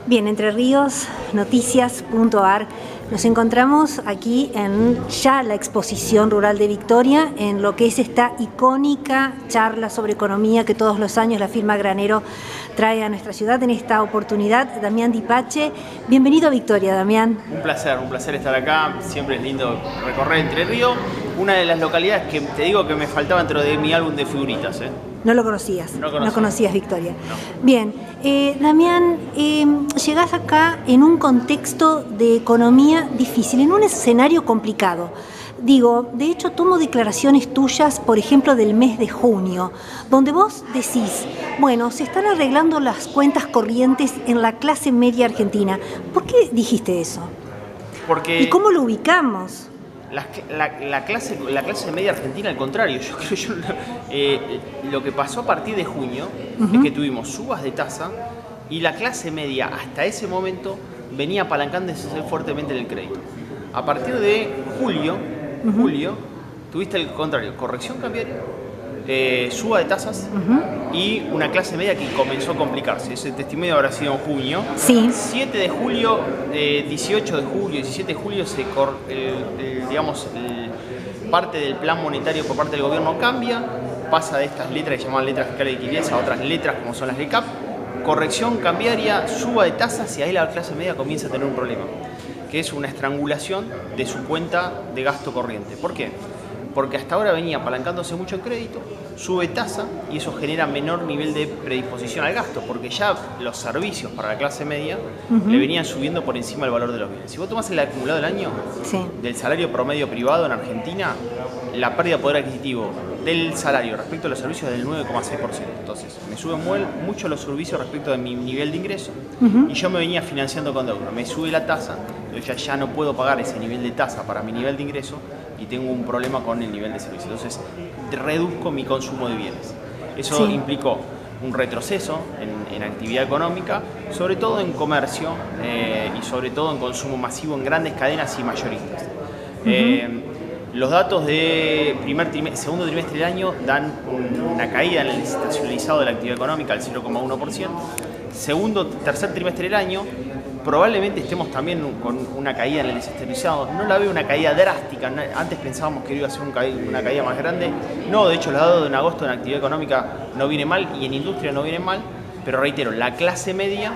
Bien, Entre Ríos, noticias.ar. Nos encontramos aquí en ya la exposición rural de Victoria, en lo que es esta icónica charla sobre economía que todos los años la firma Granero trae a nuestra ciudad. En esta oportunidad, Damián Di Pace. Bienvenido a Victoria, Damián. Un placer estar acá. Siempre es lindo recorrer Entre Ríos, una de las localidades que te digo que me faltaba dentro de mi álbum de figuritas. No lo conocías, no conocías Victoria. No. Bien, Damián, llegás acá en un contexto de economía difícil, en un escenario complicado. Digo, de hecho tomo declaraciones tuyas, por ejemplo, del mes de junio, donde vos decís, bueno, se están arreglando las cuentas corrientes en la clase media argentina. ¿Por qué dijiste eso? Porque ¿Y cómo lo ubicamos? La clase media argentina, al contrario, yo creo lo que pasó a partir de junio es que tuvimos subas de tasa y la clase media hasta ese momento venía apalancándose fuertemente en el crédito. A partir de julio tuviste el contrario, corrección cambiaria, suba de tasas y una clase media que comenzó a complicarse. Ese testimonio habrá sido en junio. Sí. 7 de julio, 18 de julio, 17 de julio, parte del plan monetario por parte del gobierno cambia, pasa de estas letras que se llaman letras fiscales de liquidez a otras letras como son las LECAP, corrección cambiaria, suba de tasas y ahí la clase media comienza a tener un problema, que es una estrangulación de su cuenta de gasto corriente. ¿Por qué? Porque hasta ahora venía apalancándose mucho en crédito, sube tasa y eso genera menor nivel de predisposición al gasto, porque ya los servicios para la clase media le venían subiendo por encima del valor de los bienes. Si vos tomás el acumulado del año del salario promedio privado en Argentina, la pérdida de poder adquisitivo del salario respecto a los servicios es del 9,6%. Entonces, me suben mucho los servicios respecto de mi nivel de ingreso y yo me venía financiando con deuda. Me sube la tasa, entonces ya no puedo pagar ese nivel de tasa para mi nivel de ingreso y tengo un problema con el nivel de servicio. Entonces, reduzco mi consumo de bienes. Eso implicó un retroceso en actividad económica, sobre todo en comercio y sobre todo en consumo masivo en grandes cadenas y mayoristas. Los datos de segundo trimestre del año dan una caída en el desestacionalizado de la actividad económica al 0,1%. Tercer trimestre del año probablemente estemos también con una caída en el desestacionalizado. No la veo una caída drástica. Antes pensábamos que iba a ser una caída más grande. No, de hecho los datos de agosto en actividad económica no viene mal y en industria no viene mal. Pero reitero, la clase media,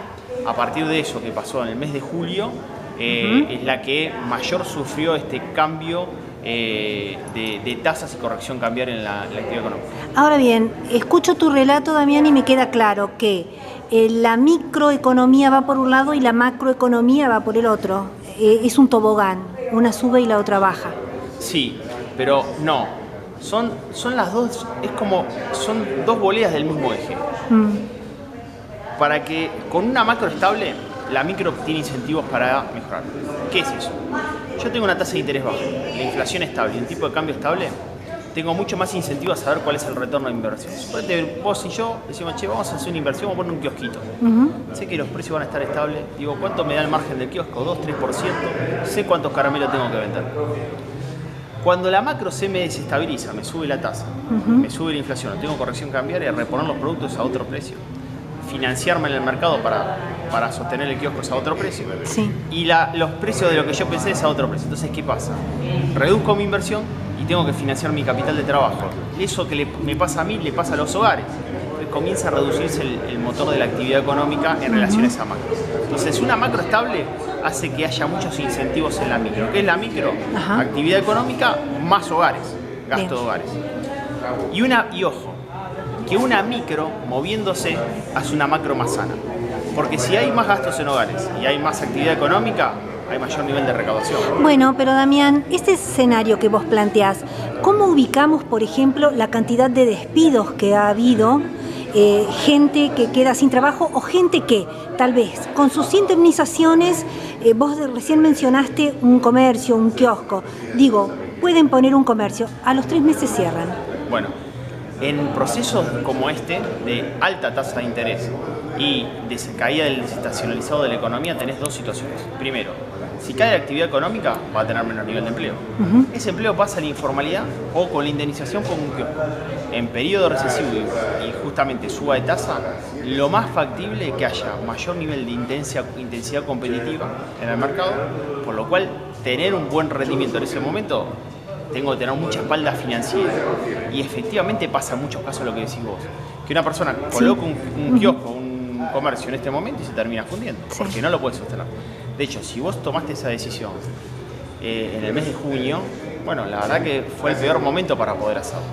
a partir de eso que pasó en el mes de julio, es la que mayor sufrió este cambio de tasas y corrección cambiaria en la actividad económica. Ahora bien, escucho tu relato, Damián, y me queda claro que la microeconomía va por un lado y la macroeconomía va por el otro. Es un tobogán, una sube y la otra baja. Sí, pero no. Son las dos, son dos boleas del mismo eje. Para que con una macro estable, la micro tiene incentivos para mejorar. ¿Qué es eso? Yo tengo una tasa de interés baja, la inflación estable y un tipo de cambio estable, tengo mucho más incentivo a saber cuál es el retorno de inversión. Suponete, vos y yo decimos, che, vamos a hacer una inversión, vamos a poner un kiosquito. Sé que los precios van a estar estables, digo, ¿cuánto me da el margen del kiosco? 2, 3%, sé cuántos caramelos tengo que vender. Cuando la macro se me desestabiliza, me sube la tasa, me sube la inflación, tengo corrección cambiaria, reponer los productos a otro precio, financiarme en el mercado para sostener el kiosco es a otro precio y los precios de lo que yo pensé es a otro precio. Entonces, ¿qué pasa? Reduzco mi inversión y tengo que financiar mi capital de trabajo. Eso que me pasa a mí, le pasa a los hogares. Entonces, comienza a reducirse el motor de la actividad económica en relación a esa macro. Entonces, una macro estable hace que haya muchos incentivos en la micro. ¿Qué es la micro? Actividad económica más hogares, gasto de hogares. Y ojo, que una micro moviéndose hace una macro más sana. Porque si hay más gastos en hogares y hay más actividad económica, hay mayor nivel de recaudación. Bueno, pero Damián, este escenario que vos planteás, ¿cómo ubicamos, por ejemplo, la cantidad de despidos que ha habido? Gente que queda sin trabajo o gente que, tal vez, con sus indemnizaciones, vos recién mencionaste un comercio, un kiosco. Digo, pueden poner un comercio, a los 3 meses cierran. Bueno, En procesos como este, de alta tasa de interés y de caída del desestacionalizado de la economía, tenés dos situaciones. Primero, si cae la actividad económica, va a tener menor nivel de empleo. Ese empleo pasa a la informalidad o con la indemnización como un kiosco. En periodo recesivo y justamente suba de tasa, lo más factible es que haya mayor nivel de intensidad competitiva en el mercado, por lo cual tener un buen rendimiento en ese momento, tengo que tener mucha espalda financiera. Y efectivamente pasa en muchos casos lo que decís vos, que una persona coloca un kiosco, un comercio en este momento y se termina fundiendo, porque no lo puede sostener. De hecho, si vos tomaste esa decisión en el mes de junio, bueno, la verdad que fue el peor momento para poder hacerlo.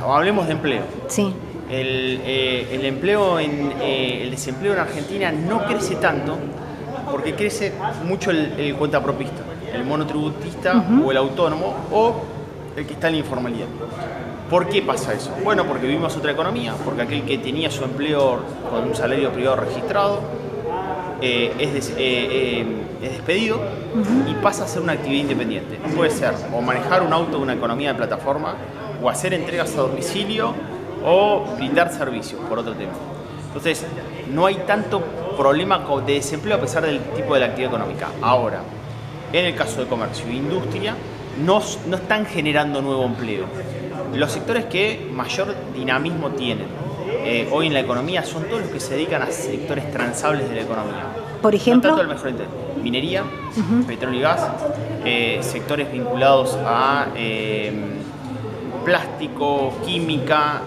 Hablemos de empleo. Sí. El empleo, el desempleo en Argentina no crece tanto porque crece mucho el cuentapropista, el monotributista o el autónomo o el que está en la informalidad. ¿Por qué pasa eso? Bueno, porque vivimos otra economía, porque aquel que tenía su empleo con un salario privado registrado es despedido y pasa a ser una actividad independiente. Puede ser o manejar un auto de una economía de plataforma o hacer entregas a domicilio o brindar servicios, por otro tema. Entonces, no hay tanto problema de desempleo a pesar del tipo de la actividad económica. Ahora, en el caso de comercio e industria, no están generando nuevo empleo. Los sectores que mayor dinamismo tienen hoy en la economía son todos los que se dedican a sectores transables de la economía. Por ejemplo, no tanto el mejor interés. Minería, petróleo y gas, sectores vinculados a plástico, química,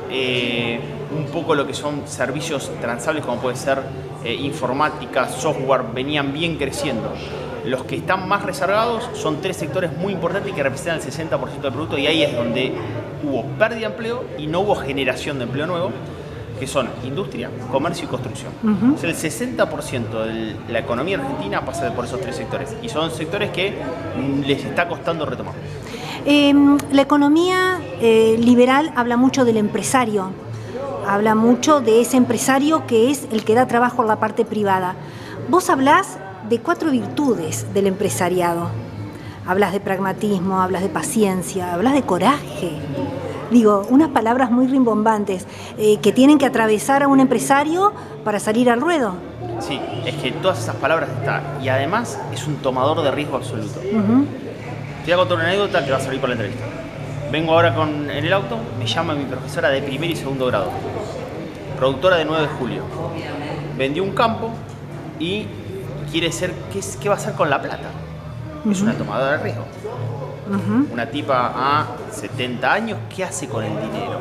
un poco lo que son servicios transables como puede ser informática, software, venían bien creciendo. Los que están más rezagados son tres sectores muy importantes que representan el 60% del producto y ahí es donde hubo pérdida de empleo y no hubo generación de empleo nuevo, que son industria, comercio y construcción. O sea, el 60% de la economía argentina pasa por esos tres sectores y son sectores que les está costando retomar. La economía liberal habla mucho del empresario, habla mucho de ese empresario que es el que da trabajo a la parte privada. Vos hablás de 4 virtudes del empresariado. Hablas de pragmatismo, hablas de paciencia, hablas de coraje. Digo, unas palabras muy rimbombantes que tienen que atravesar a un empresario para salir al ruedo. Sí, es que todas esas palabras están. Y además es un tomador de riesgo absoluto. Te voy a contar una anécdota que va a salir por la entrevista. Vengo ahora en el auto, me llama mi profesora de primer y segundo grado, productora de 9 de julio. Vendió un campo y quiere ser, ¿qué va a hacer con la plata? Es una tomadora de riesgo. Una tipa a 70 años, ¿qué hace con el dinero?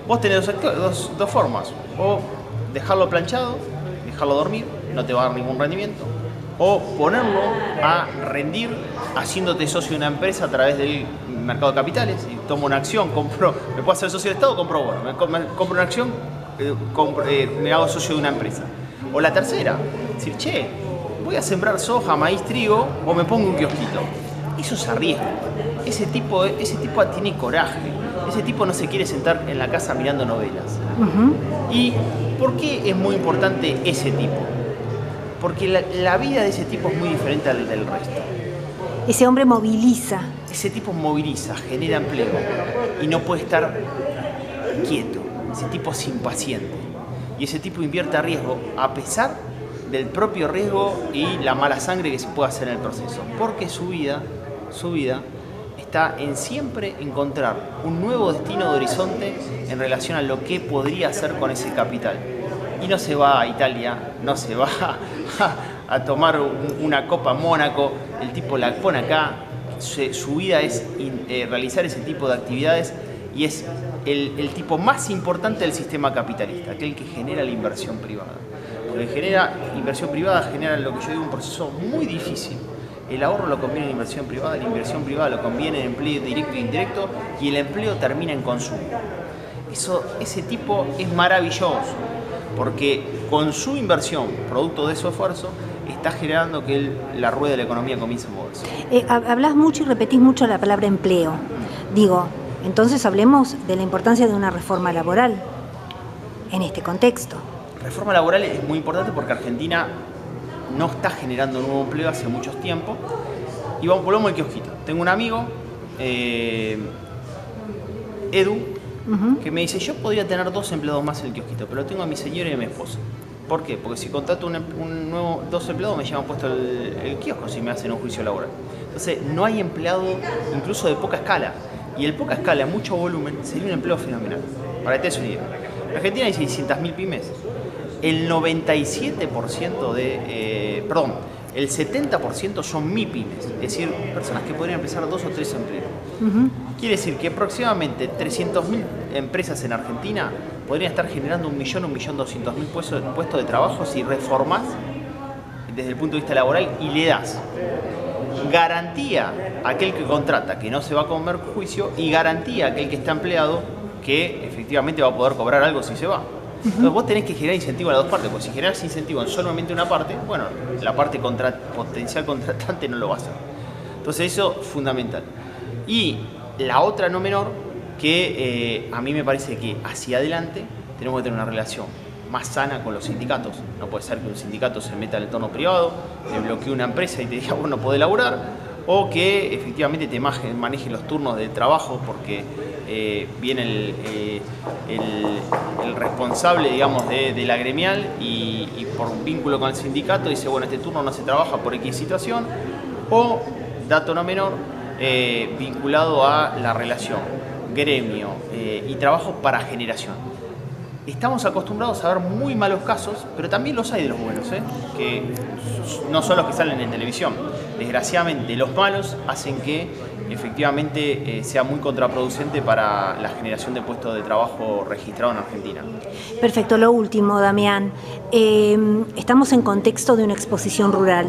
Vos tenés dos formas. O dejarlo planchado, dejarlo dormir, no te va a dar ningún rendimiento. O ponerlo a rendir haciéndote socio de una empresa a través del mercado de capitales. Y tomo una acción, me puedo hacer socio del Estado, compro bono. Me compro una acción, me hago socio de una empresa. O la tercera, decir, che, voy a sembrar soja, maíz, trigo o me pongo un kiosquito. Eso es arriesgo. Ese tipo tiene coraje. Ese tipo no se quiere sentar en la casa mirando novelas. ¿Y por qué es muy importante ese tipo? Porque la vida de ese tipo es muy diferente al del resto. Ese hombre moviliza. Ese tipo moviliza, genera empleo y no puede estar quieto. Ese tipo es impaciente. Y ese tipo invierte a riesgo a pesar del propio riesgo y la mala sangre que se puede hacer en el proceso. Porque su vida está en siempre encontrar un nuevo destino de horizonte en relación a lo que podría hacer con ese capital. Y no se va a Italia, no se va a tomar una copa en Mónaco, el tipo la pone acá, su vida es realizar ese tipo de actividades y es el tipo más importante del sistema capitalista, aquel que genera la inversión privada. Porque genera inversión privada, genera lo que yo digo un proceso muy difícil. El ahorro lo conviene en inversión privada, la inversión privada lo conviene en empleo directo e indirecto y el empleo termina en consumo. Ese tipo es maravilloso porque con su inversión, producto de su esfuerzo, está generando que la rueda de la economía comience a moverse. Hablas mucho y repetís mucho la palabra empleo. Digo, entonces hablemos de la importancia de una reforma laboral en este contexto. Reforma laboral es muy importante porque Argentina no está generando nuevo empleo hace mucho tiempo. Y volvamos al kiosquito. Tengo un amigo, Edu, que me dice, yo podría tener 2 empleados más en el kiosquito, pero tengo a mi señora y a mi esposa. ¿Por qué? Porque si contrato un nuevo 2 empleados me llevan puesto el kiosco si me hacen un juicio laboral. Entonces no hay empleado incluso de poca escala. Y el poca escala, mucho volumen, sería un empleo fenomenal. Para que te des una idea. En Argentina hay 600.000 pymes. El 97% el 70% son MIPYMES, es decir, personas que podrían empezar 2 o 3 empleos. Quiere decir que aproximadamente 300.000 empresas en Argentina podrían estar generando 1.200.000 puestos de trabajo si reformas desde el punto de vista laboral y le das garantía a aquel que contrata que no se va a comer juicio y garantía a aquel que está empleado que efectivamente va a poder cobrar algo si se va. Entonces vos tenés que generar incentivo a las dos partes, porque si generas incentivo en solamente una parte, bueno, la parte potencial contratante no lo va a hacer. Entonces eso es fundamental. Y la otra no menor, que a mí me parece que hacia adelante tenemos que tener una relación más sana con los sindicatos. No puede ser que un sindicato se meta en el entorno privado, te bloquee una empresa y te diga, vos no podés laburar, o que efectivamente te maneje los turnos de trabajo porque viene el responsable, digamos, de la gremial y por un vínculo con el sindicato dice, bueno, este turno no se trabaja por X situación, o, dato no menor, vinculado a la relación gremio y trabajo para generación. Estamos acostumbrados a ver muy malos casos, pero también los hay de los buenos, que no son los que salen en televisión. Desgraciadamente, los malos hacen que efectivamente sea muy contraproducente para la generación de puestos de trabajo registrados en Argentina. Perfecto, lo último, Damián. Estamos en contexto de una exposición rural.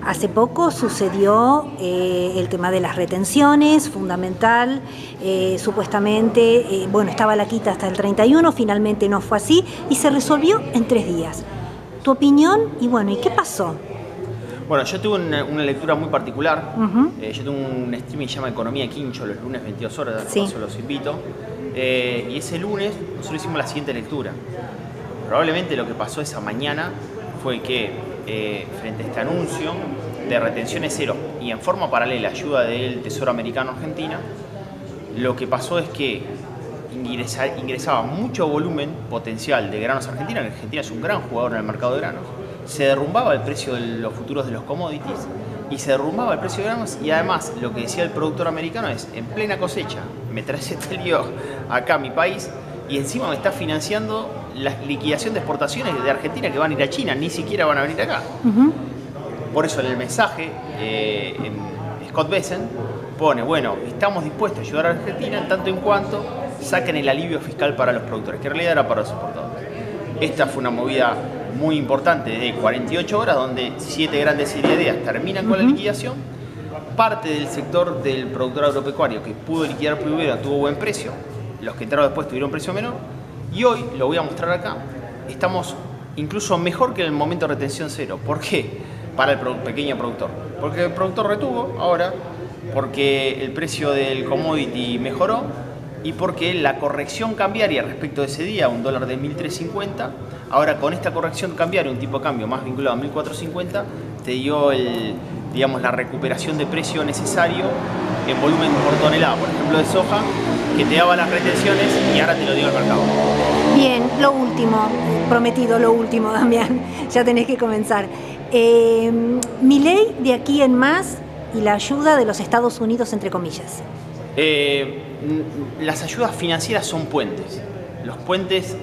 Hace poco sucedió el tema de las retenciones, fundamental, supuestamente, bueno, estaba la quita hasta el 31, finalmente no fue así y se resolvió en 3 días. ¿Tu opinión? Y bueno, ¿y qué pasó? Bueno, yo tuve una lectura muy particular. Yo tengo un streaming que se llama Economía Quincho los lunes 22 horas, sí. Por los invito. Y ese lunes nosotros hicimos la siguiente lectura. Probablemente lo que pasó esa mañana fue que frente a este anuncio de retenciones cero y en forma paralela ayuda del Tesoro Americano a Argentina, lo que pasó es que ingresaba mucho volumen potencial de granos a Argentina, que Argentina es un gran jugador en el mercado de granos, se derrumbaba el precio de los futuros de los commodities y se derrumbaba el precio de granos y además lo que decía el productor americano es, en plena cosecha, me traes este lío acá a mi país y encima me está financiando la liquidación de exportaciones de Argentina que van a ir a China, ni siquiera van a venir acá. Por eso en el mensaje, Scott Bessent pone, bueno, estamos dispuestos a ayudar a Argentina en tanto en cuanto saquen el alivio fiscal para los productores, que en realidad era para los exportadores. Esta fue una movida muy importante de 48 horas, donde 7 grandes ideas terminan con la liquidación. Parte del sector del productor agropecuario que pudo liquidar primero tuvo buen precio, los que entraron después tuvieron precio menor. Y hoy, lo voy a mostrar acá, estamos incluso mejor que en el momento de retención cero. ¿Por qué? Para el pequeño productor. Porque el productor retuvo ahora, porque el precio del commodity mejoró y porque la corrección cambiaria respecto de ese día, un dólar de 1.350, ahora con esta corrección cambiaria, un tipo de cambio más vinculado a 1.450, te dio digamos, la recuperación de precio necesario en volumen por tonelada, por ejemplo de soja, que te daba las retenciones y ahora te lo dio el mercado. Bien, lo último, prometido lo último, Damián, ya tenés que comenzar. Milei de aquí en más y la ayuda de los Estados Unidos, entre comillas. Las ayudas financieras son puentes. Los puentes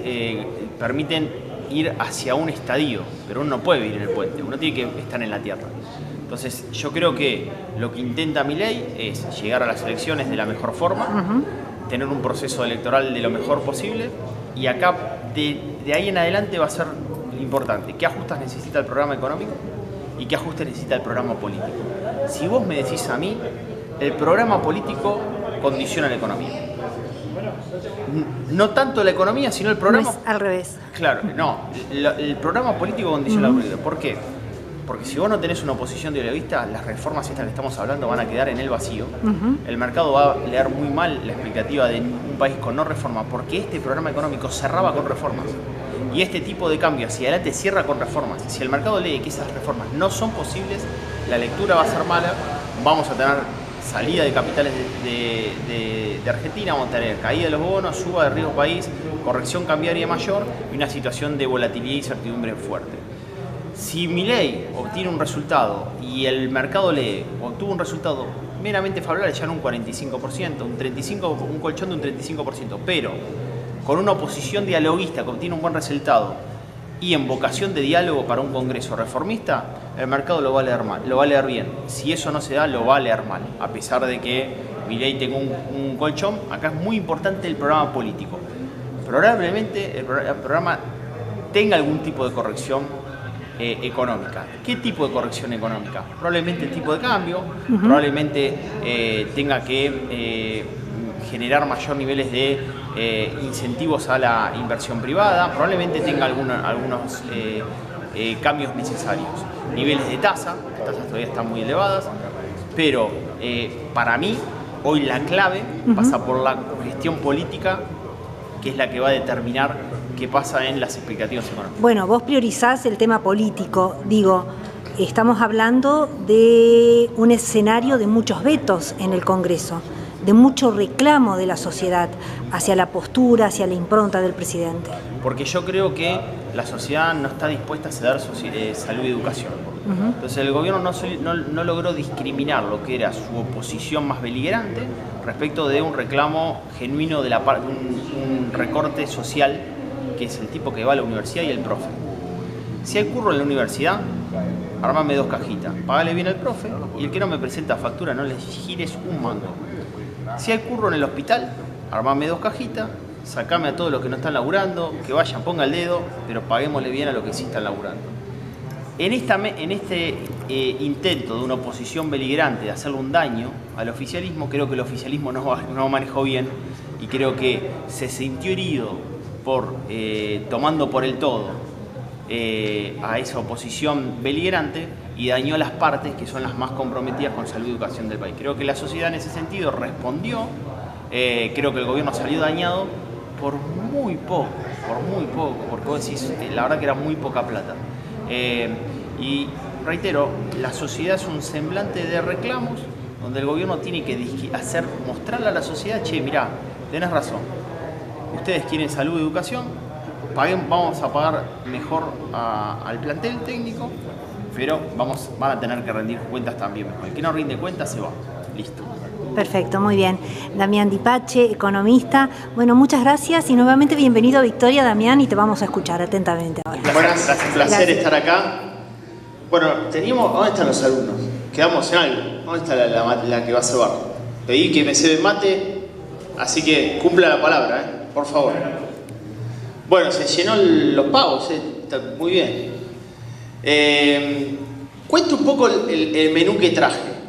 permiten ir hacia un estadio, pero uno no puede vivir en el puente, uno tiene que estar en la tierra. Entonces yo creo que lo que intenta Milei es llegar a las elecciones de la mejor forma, tener un proceso electoral de lo mejor posible y acá de ahí en adelante va a ser importante qué ajustes necesita el programa económico y qué ajustes necesita el programa político. Si vos me decís a mí, el programa político condiciona la economía. No tanto la economía, sino el programa... No es al revés. Claro, no. El programa político condiciona la política. ¿Por qué? Porque si vos no tenés una oposición ideologista, las reformas estas que estamos hablando van a quedar en el vacío. El mercado va a leer muy mal la expectativa de un país con no reforma, porque este programa económico cerraba con reformas. Y este tipo de cambio hacia adelante cierra con reformas. Si el mercado lee que esas reformas no son posibles, la lectura va a ser mala, vamos a tener salida de capitales de Argentina, vamos a tener caída de los bonos, suba de riesgo país, corrección cambiaria mayor y una situación de volatilidad y incertidumbre fuerte. Si Milei obtiene un resultado y el mercado obtuvo un resultado meramente favorable, ya en un 45%, un colchón de un 35%, pero con una oposición dialoguista que obtiene un buen resultado y en vocación de diálogo para un Congreso reformista, el mercado lo va a leer mal, lo va a leer bien. Si eso no se da, lo va a leer mal, a pesar de que Milei tenga un colchón. Acá es muy importante el programa político. Probablemente el programa tenga algún tipo de corrección económica. ¿Qué tipo de corrección económica? Probablemente el tipo de cambio, probablemente tenga que generar mayor niveles de incentivos a la inversión privada, probablemente tenga algunos cambios necesarios. Niveles de tasa, las tasas todavía están muy elevadas, pero para mí hoy la clave pasa por la gestión política, que es la que va a determinar qué pasa en las expectativas económicas. Bueno, vos priorizás el tema político, digo, estamos hablando de un escenario de muchos vetos en el Congreso, de mucho reclamo de la sociedad hacia la postura, hacia la impronta del presidente. Porque yo creo que la sociedad no está dispuesta a ceder salud y educación. Entonces el gobierno no logró discriminar lo que era su oposición más beligerante respecto de un reclamo genuino de un recorte social, que es el tipo que va a la universidad y el profe. Si hay curro en la universidad, armame 2 cajitas, pagale bien al profe y el que no me presenta factura no le gires un mango. Si hay curro en el hospital, armame 2 cajitas, sacame a todos los que no están laburando, que vayan, ponga el dedo, pero paguémosle bien a los que sí están laburando. En este intento de una oposición beligerante de hacerle un daño al oficialismo, creo que el oficialismo no manejó bien y creo que se sintió herido tomando por el todo a esa oposición beligerante y dañó las partes que son las más comprometidas con salud y educación del país. Creo que la sociedad en ese sentido respondió, creo que el gobierno salió dañado por muy poco, porque vos decís, la verdad que era muy poca plata. Y reitero, la sociedad es un semblante de reclamos donde el gobierno tiene que mostrarle a la sociedad, che, mirá, tenés razón, ustedes quieren salud y educación, vamos a pagar mejor al plantel técnico, pero van a tener que rendir cuentas también mejor. El que no rinde cuentas se va. Listo. Perfecto, muy bien. Damián Di Pace, economista. Bueno, muchas gracias y nuevamente bienvenido a Victoria, Damián, y te vamos a escuchar atentamente ahora. Buenas, un placer estar acá. Bueno, ¿dónde están los alumnos? Quedamos en algo. ¿Dónde está la que va a cebar? Pedí que me cebe mate, así que cumpla la palabra, por favor. Bueno, se llenó los pagos, está muy bien. Cuento un poco el menú que traje.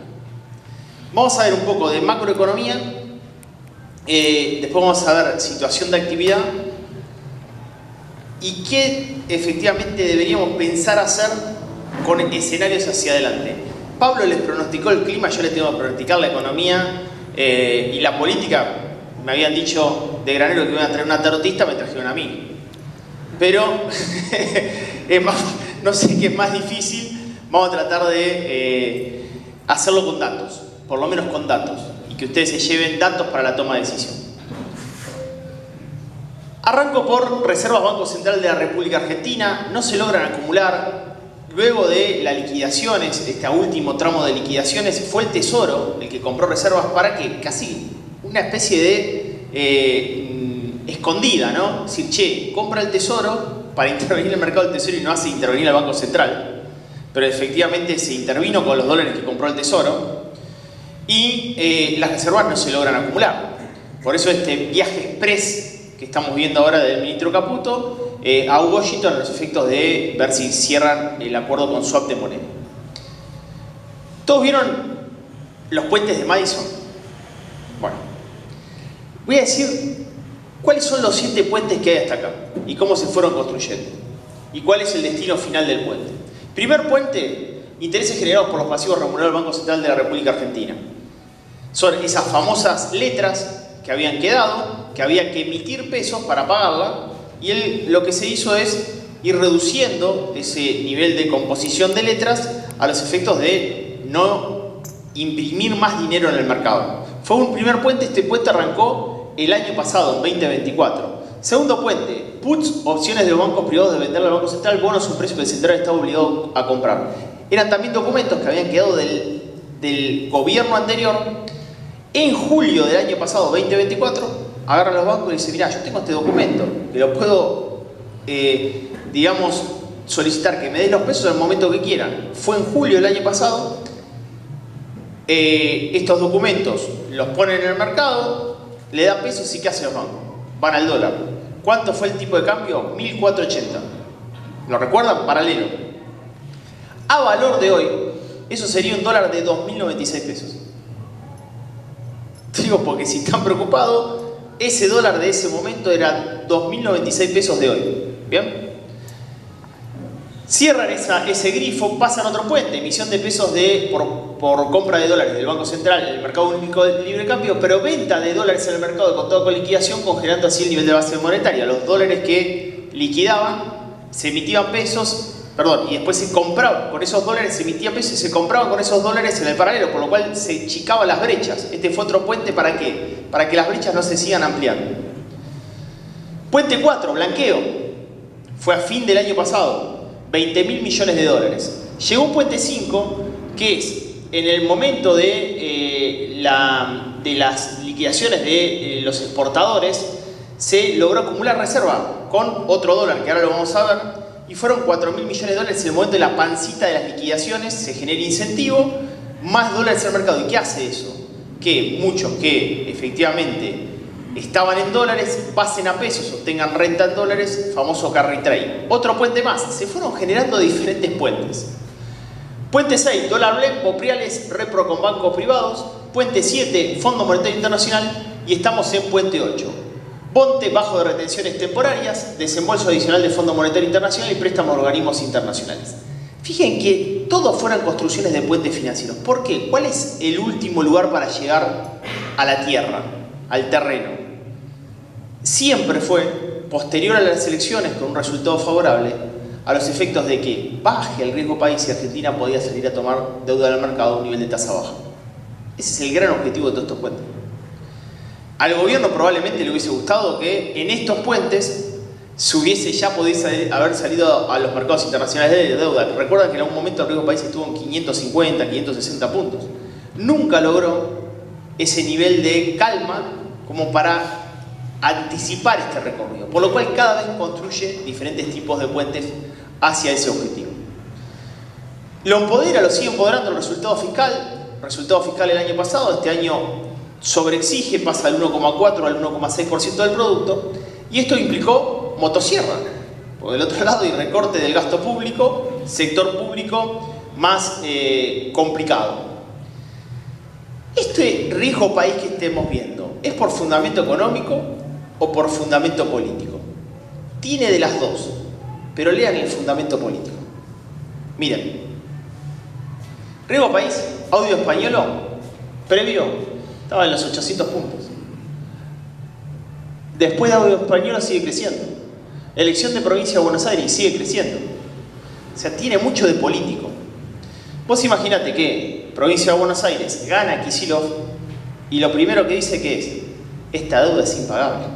Vamos a ver un poco de macroeconomía, después vamos a ver situación de actividad y qué efectivamente deberíamos pensar hacer con escenarios hacia adelante. Pablo les pronosticó el clima, yo les tengo que pronosticar la economía y la política. Me habían dicho de granero que iban a traer una tarotista, me trajeron a mí. Pero no sé qué es más difícil, vamos a tratar de hacerlo con datos. Por lo menos con datos, y que ustedes se lleven datos para la toma de decisión. Arranco por reservas Banco Central de la República Argentina, no se logran acumular. Luego de las liquidaciones, este último tramo de liquidaciones, fue el Tesoro el que compró reservas para que casi una especie de escondida, ¿no? Es decir, che, compra el Tesoro para intervenir en el mercado del Tesoro y no hace intervenir al Banco Central. Pero efectivamente se intervino con los dólares que compró el Tesoro. Y las reservas no se logran acumular. Por eso este viaje express que estamos viendo ahora del ministro Caputo a Washington a los efectos de ver si cierran el acuerdo con swap de moneda. ¿Todos vieron los puentes de Madison? Bueno, voy a decir cuáles son los 7 puentes que hay hasta acá y cómo se fueron construyendo y cuál es el destino final del puente. Primer puente, intereses generados por los pasivos remunerados del Banco Central de la República Argentina. Son esas famosas letras que habían quedado, que había que emitir pesos para pagarla, y lo que se hizo es ir reduciendo ese nivel de composición de letras a los efectos de no imprimir más dinero en el mercado. Fue un primer puente, este puente arrancó el año pasado, en 2024. Segundo puente, puts, opciones de los bancos privados de venderle al Banco Central, bonos a un precio que el central estaba obligado a comprar. Eran también documentos que habían quedado del gobierno anterior. En julio del año pasado, 2024, agarran los bancos y dicen, mirá, yo tengo este documento, que lo puedo, digamos, solicitar que me den los pesos en el momento que quieran. Fue en julio del año pasado. Estos documentos los ponen en el mercado, le dan pesos y ¿qué hacen los bancos? Van al dólar. ¿Cuánto fue el tipo de cambio? 1.480. ¿Lo recuerdan? Paralelo. A valor de hoy, eso sería un dólar de 2.096 pesos. Digo porque si están preocupados, ese dólar de ese momento era 2.096 pesos de hoy. ¿Bien? Cierran ese grifo, pasan otro puente, emisión de pesos por compra de dólares del Banco Central en el mercado único de libre cambio, pero venta de dólares en el mercado de contado con liquidación, congelando así el nivel de base monetaria. Los dólares que liquidaban se emitían pesos, y después se compraban con esos dólares, se emitían pesos y se compraban con esos dólares en el paralelo, por lo cual se achicaban las brechas. Este fue otro puente, ¿para qué? Para que las brechas no se sigan ampliando. Puente 4, blanqueo. Fue a fin del año pasado. 20.000 millones de dólares. Llegó un puente 5, que es en el momento de las liquidaciones de los exportadores, se logró acumular reserva con otro dólar, que ahora lo vamos a ver, y fueron 4.000 millones de dólares. En el momento de la pancita de las liquidaciones se genera incentivo, más dólares en el mercado. ¿Y qué hace eso? Que muchos que efectivamente estaban en dólares pasen a pesos, obtengan renta en dólares, famoso carry trade. Otro puente más, se fueron generando diferentes puentes. Puente 6, dólar blend, popriales, repro con bancos privados. Puente 7, Fondo Monetario Internacional. Y estamos en puente 8. Ponte bajo de retenciones temporarias, desembolso adicional de Fondo Monetario Internacional y préstamos a organismos internacionales. Fíjense que todos fueran construcciones de puentes financieros. ¿Por qué? ¿Cuál es el último lugar para llegar a la tierra, al terreno? Siempre fue posterior a las elecciones con un resultado favorable a los efectos de que baje el riesgo país y Argentina podía salir a tomar deuda del mercado a un nivel de tasa baja. Ese es el gran objetivo de todos estos puentes. Al gobierno probablemente le hubiese gustado que en estos puentes se hubiese ya podido haber salido a los mercados internacionales de deuda. Recuerdan que en algún momento el riesgo país estuvo en 550, 560 puntos. Nunca logró ese nivel de calma como para anticipar este recorrido, por lo cual cada vez construye diferentes tipos de puentes hacia ese objetivo. Lo empodera, lo sigue empoderando el resultado fiscal el año pasado. Este año sobreexige, pasa del 1,4 al 1,6% del producto, y esto implicó motosierra, por del otro lado hay recorte del gasto público, sector público más complicado. Este riesgo país que estemos viendo, ¿es por fundamento económico o por fundamento político? Tiene de las dos, pero lean el fundamento político. Miren, riesgo país, audio españolo, previo, estaba en los 800 puntos. Después de audio españolo sigue creciendo. Elección de provincia de Buenos Aires sigue creciendo. O sea, tiene mucho de político. Vos imaginate que provincia de Buenos Aires gana Kicillof y lo primero que dice que es: esta deuda es impagable.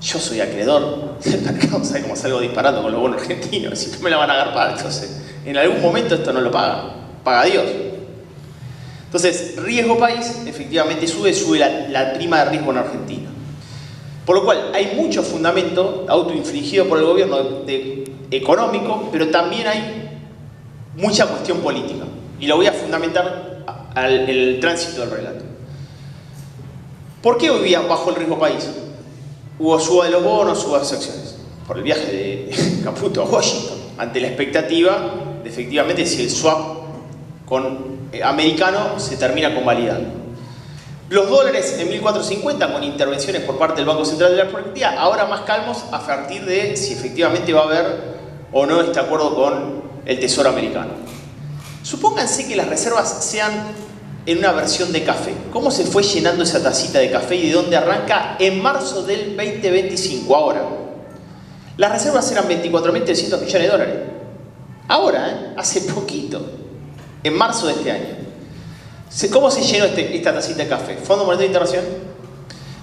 Yo soy acreedor del mercado, ¿sabes cómo salgo disparando con los bonos argentinos? Si no me la van a agarpar, entonces en algún momento esto no lo paga, paga Dios. Entonces, riesgo país efectivamente sube la prima de riesgo en Argentina. Por lo cual hay mucho fundamento autoinfligido por el gobierno económico, pero también hay mucha cuestión política. Y lo voy a fundamentar en el tránsito del relato. ¿Por qué hoy día bajó el riesgo país? Hubo suba de los bonos, suba de las acciones. Por el viaje de Caputo a Washington, ante la expectativa de efectivamente si el swap americano se termina convalidando. Los dólares en 1450 con intervenciones por parte del Banco Central de la Argentina, ahora más calmos a partir de si efectivamente va a haber o no este acuerdo con el Tesoro americano. Supónganse que las reservas sean en una versión de café. ¿Cómo se fue llenando esa tacita de café y de dónde arranca en marzo del 2025? Ahora, las reservas eran 24.300 millones de dólares. Ahora, hace poquito. en marzo de este año. ¿Cómo se llenó esta tacita de café? Fondo Monetario Internacional,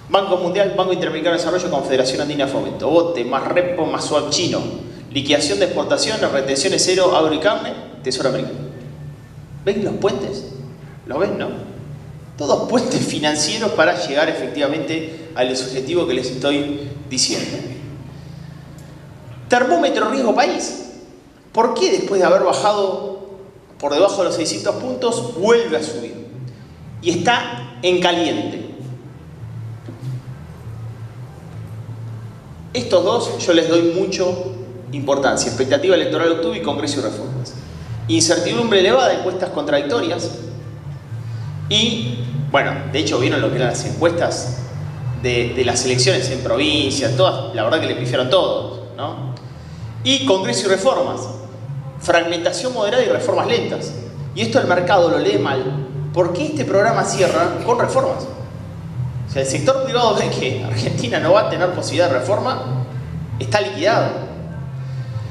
Banco Mundial, Banco Interamericano de Desarrollo, Confederación Andina de Fomento, bote, más repo, más swap chino, liquidación de exportaciones, retenciones cero, agro y carne, Tesoro Americano. ¿Ven los puentes? ¿Lo ven, no? Todos puentes financieros para llegar efectivamente al objetivo que les estoy diciendo. Termómetro riesgo país. ¿Por qué después de haber bajado por debajo de los 600 puntos vuelve a subir? Y está en caliente. Estos dos yo les doy mucho importancia. Expectativa electoral de octubre y Congreso y reformas. Incertidumbre elevada, encuestas contradictorias. Y, bueno, de hecho vieron lo que eran las encuestas de las elecciones en provincias, todas, la verdad que le pifiaron todos, ¿no? Y Congreso y reformas. Fragmentación moderada y reformas lentas. Y esto el mercado lo lee mal, porque este programa cierra con reformas. O sea, el sector privado ve que Argentina no va a tener posibilidad de reforma, está liquidado.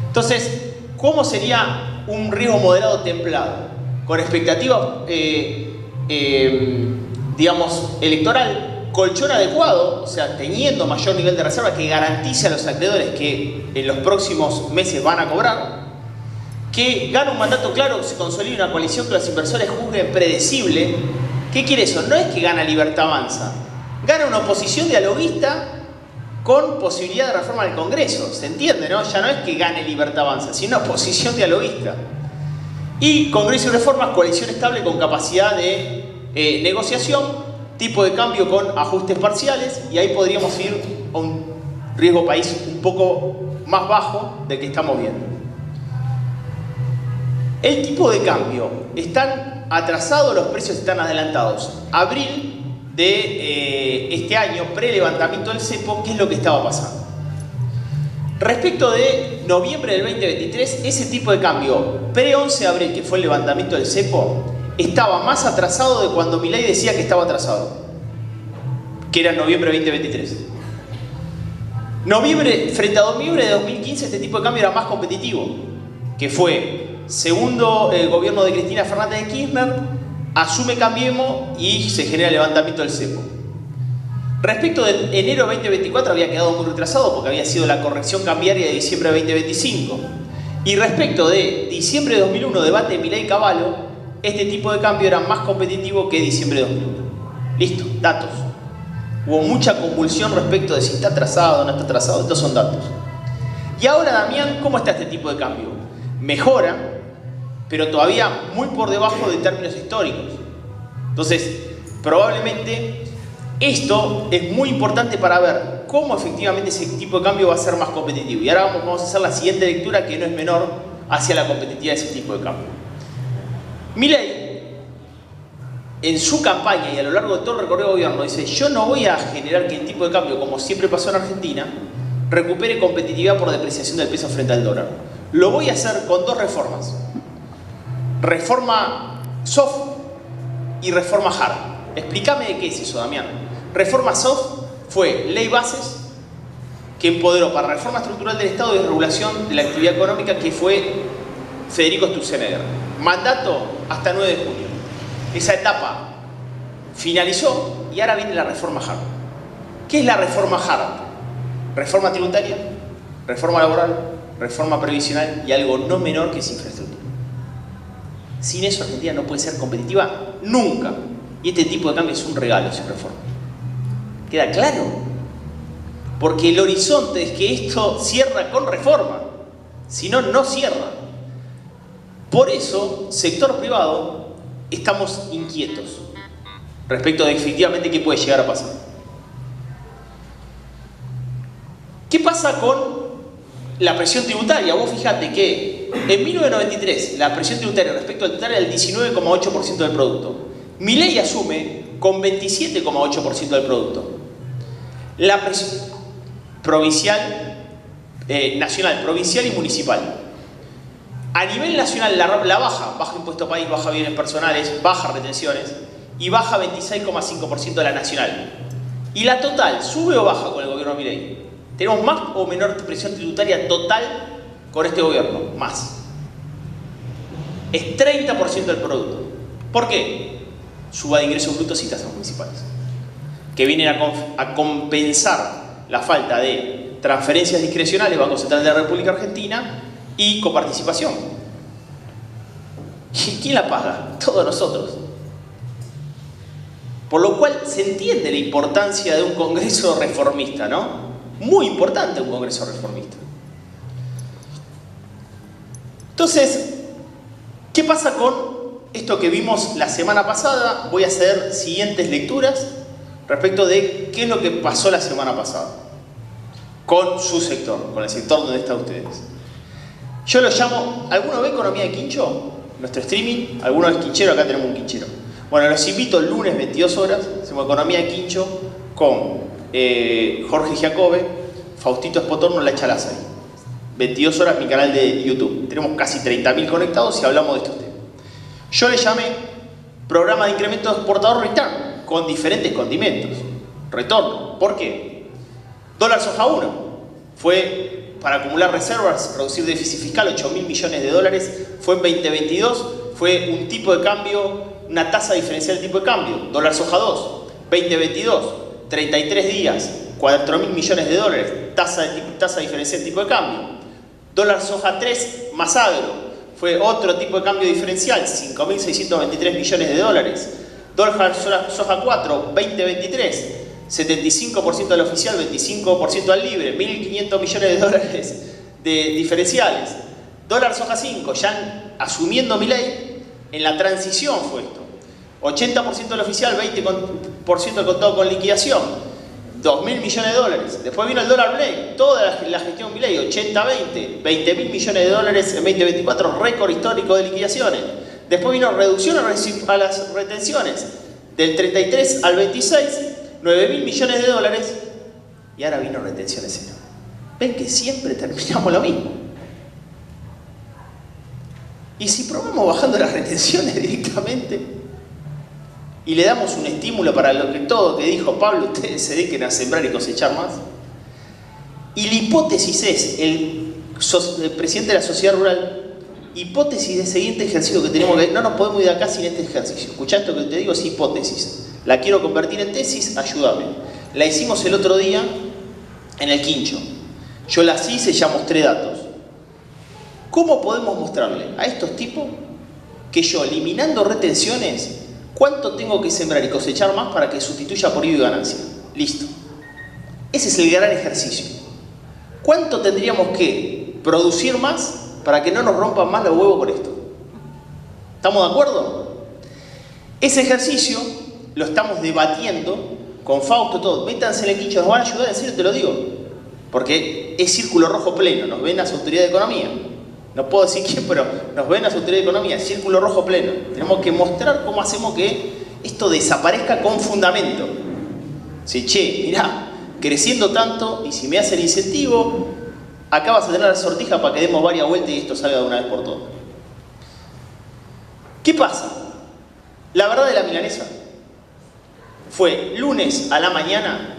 Entonces, ¿cómo sería un riesgo moderado templado? Con expectativa, digamos, electoral, colchón adecuado, o sea, teniendo mayor nivel de reserva que garantice a los acreedores que en los próximos meses van a cobrar, que gana un mandato claro, que se consolide una coalición que los inversores juzguen predecible. ¿Qué quiere eso? No es que gana Libertad Avanza, gana una oposición dialoguista con posibilidad de reforma del Congreso. ¿Se entiende, no? Ya no es que gane Libertad Avanza, sino una oposición dialoguista. Y Congreso y reformas, coalición estable con capacidad de negociación, tipo de cambio con ajustes parciales, y ahí podríamos ir a un riesgo país un poco más bajo del que estamos viendo. El tipo de cambio, están atrasados, los precios están adelantados. Abril de este año, pre-levantamiento del cepo, ¿qué es lo que estaba pasando? Respecto de noviembre del 2023, ese tipo de cambio, pre-11 de abril, que fue el levantamiento del cepo, estaba más atrasado de cuando Milei decía que estaba atrasado, que era en noviembre de 2023. Frente a noviembre de 2015, este tipo de cambio era más competitivo, que fue segundo gobierno de Cristina Fernández de Kirchner, asume Cambiemos y se genera el levantamiento del cepo. Respecto de enero de 2024 había quedado muy retrasado porque había sido la corrección cambiaria de diciembre de 2025. Y respecto de diciembre de 2001, debate de Milei y Cavallo, este tipo de cambio era más competitivo que diciembre de 2001. Listo, datos. Hubo mucha convulsión respecto de si está atrasado o no está atrasado. Estos son datos. Y ahora, Damián, ¿cómo está este tipo de cambio? Mejora, pero todavía muy por debajo de términos históricos. Entonces, probablemente esto es muy importante para ver cómo efectivamente ese tipo de cambio va a ser más competitivo. Y ahora vamos a hacer la siguiente lectura, que no es menor, hacia la competitividad de ese tipo de cambio. Milei, en su campaña y a lo largo de todo el recorrido de gobierno, dice: yo no voy a generar que el tipo de cambio, como siempre pasó en Argentina, recupere competitividad por depreciación del peso frente al dólar. Lo voy a hacer con dos reformas. Reforma soft y reforma hard. Explícame de qué es eso, Damián. Reforma soft fue ley bases que empoderó para reforma estructural del Estado y regulación de la actividad económica, que fue Federico Sturzenegger. Mandato hasta 9 de junio. Esa etapa finalizó y ahora viene la reforma hard. ¿Qué es la reforma hard? Reforma tributaria, reforma laboral, reforma previsional y algo no menor que es infraestructura. Sin eso Argentina no puede ser competitiva nunca. Y este tipo de cambio es un regalo sin reforma. ¿Queda claro? Porque el horizonte es que esto cierra con reforma. Si no, no cierra. Por eso, sector privado, estamos inquietos respecto de efectivamente qué puede llegar a pasar. ¿Qué pasa con la presión tributaria? Vos fijate que en 1993 la presión tributaria respecto al total era el 19,8% del producto. Milei asume con 27,8% del producto. La presión provincial, nacional, provincial y municipal. A nivel nacional la baja impuesto país, baja bienes personales, baja retenciones y baja 26,5% de la nacional. Y la total, ¿sube o baja con el gobierno de Milei? ¿Tenemos más o menor presión tributaria total con este gobierno? Más. Es 30% del producto. ¿Por qué? Suba de ingresos brutos y tasas municipales, que vienen a compensar la falta de transferencias discrecionales Banco Central de la República Argentina y coparticipación. ¿Y quién la paga? Todos nosotros. Por lo cual se entiende la importancia de un Congreso reformista, ¿no? Muy importante un Congreso reformista. Entonces, ¿qué pasa con esto que vimos la semana pasada? Voy a hacer siguientes lecturas respecto de qué es lo que pasó la semana pasada con su sector, con el sector donde están ustedes. Yo lo llamo, ¿alguno ve Economía de Quincho? Nuestro streaming, ¿alguno es quinchero? Acá tenemos un quinchero. Bueno, los invito el lunes 22 horas, hacemos Economía de Quincho con Jorge Giacobbe, Faustito Espotorno, La Chalazari. 22 horas mi canal de YouTube. Tenemos casi 30.000 conectados y hablamos de estos temas. Yo le llamé programa de incremento exportador return, con diferentes condimentos. Retorno. ¿Por qué? Dólar soja 1 fue para acumular reservas, reducir déficit fiscal, 8.000 millones de dólares. Fue en 2022, fue un tipo de cambio, una tasa diferencial de tipo de cambio. Dólar soja 2, 2022, 33 días, 4.000 millones de dólares, tasa diferencial de tipo de cambio. Dólar soja 3 más agro, fue otro tipo de cambio diferencial, 5.623 millones de dólares. Dólar soja 4, 2023, 75% al oficial, 25% al libre, 1.500 millones de dólares de diferenciales. Dólar soja 5, ya asumiendo mi ley, en la transición fue esto. 80% al oficial, 20% al contado con liquidación. 2.000 millones de dólares. Después vino el dólar blend, toda la gestión Milei, 80-20, 20.000 millones de dólares en 2024, récord histórico de liquidaciones. Después vino reducción a las retenciones, del 33 al 26, 9.000 millones de dólares, y ahora vino retenciones cero. Ven que siempre terminamos lo mismo. Y si probamos bajando las retenciones directamente y le damos un estímulo para lo que todo que dijo Pablo, ustedes se dediquen a sembrar y cosechar más. Y la hipótesis es, el presidente de la sociedad rural, hipótesis del siguiente ejercicio que tenemos que... No nos podemos ir de acá sin este ejercicio. Escuchá esto que te digo, es hipótesis. La quiero convertir en tesis, ayúdame. La hicimos el otro día en el Quincho. Yo las hice, ya mostré datos. ¿Cómo podemos mostrarle a estos tipos que yo, eliminando retenciones, cuánto tengo que sembrar y cosechar más para que sustituya por IVA y ganancia? Listo. Ese es el gran ejercicio. ¿Cuánto tendríamos que producir más para que no nos rompan más los huevos con esto? ¿Estamos de acuerdo? Ese ejercicio lo estamos debatiendo con Fausto, todo. Métanse en el Quincho, nos van a ayudar, en serio te lo digo. Porque es círculo rojo pleno, nos ven las autoridades de economía. No puedo decir quién, pero nos ven las autoridades de economía, círculo rojo pleno. Tenemos que mostrar cómo hacemos que esto desaparezca con fundamento. Si, che, mirá, creciendo tanto, y si me hacen incentivo, acá vas a tener la sortija para que demos varias vueltas y esto salga de una vez por todas. ¿Qué pasa? La verdad de la milanesa fue lunes a la mañana.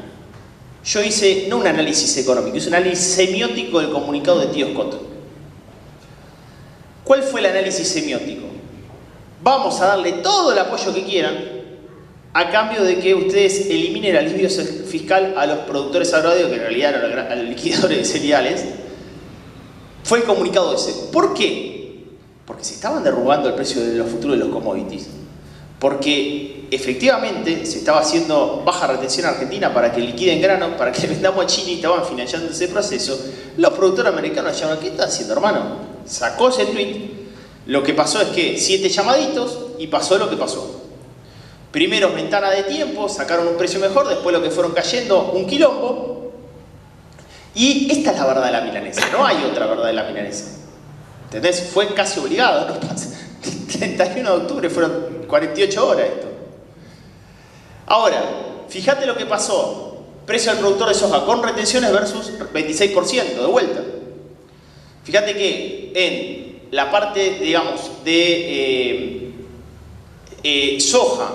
Yo hice no un análisis económico, hice un análisis semiótico del comunicado de Tío Scott. ¿Cuál fue el análisis semiótico? Vamos a darle todo el apoyo que quieran a cambio de que ustedes eliminen el alivio fiscal a los productores agropecuarios, que en realidad eran a los liquidadores de cereales. Fue el comunicado ese. ¿Por qué? Porque se estaban derrubando el precio de los futuros de los commodities. Porque efectivamente se estaba haciendo baja retención en Argentina para que liquiden grano, para que vendamos a China, y estaban financiando ese proceso. Los productores americanos llamaron, ¿qué está haciendo, hermano? Sacó ese tweet. Lo que pasó es que 7 llamaditos y pasó lo que pasó. Primero ventana de tiempo, sacaron un precio mejor, después lo que fueron cayendo, un quilombo. Y esta es la verdad de la milanesa, no hay otra verdad de la milanesa. ¿Entendés? Fue casi obligado, ¿no? 31 de octubre fueron 48 horas esto. Ahora, fíjate lo que pasó. Precio del productor de soja con retenciones versus 26% de vuelta. Fíjate que en la parte, digamos, de soja,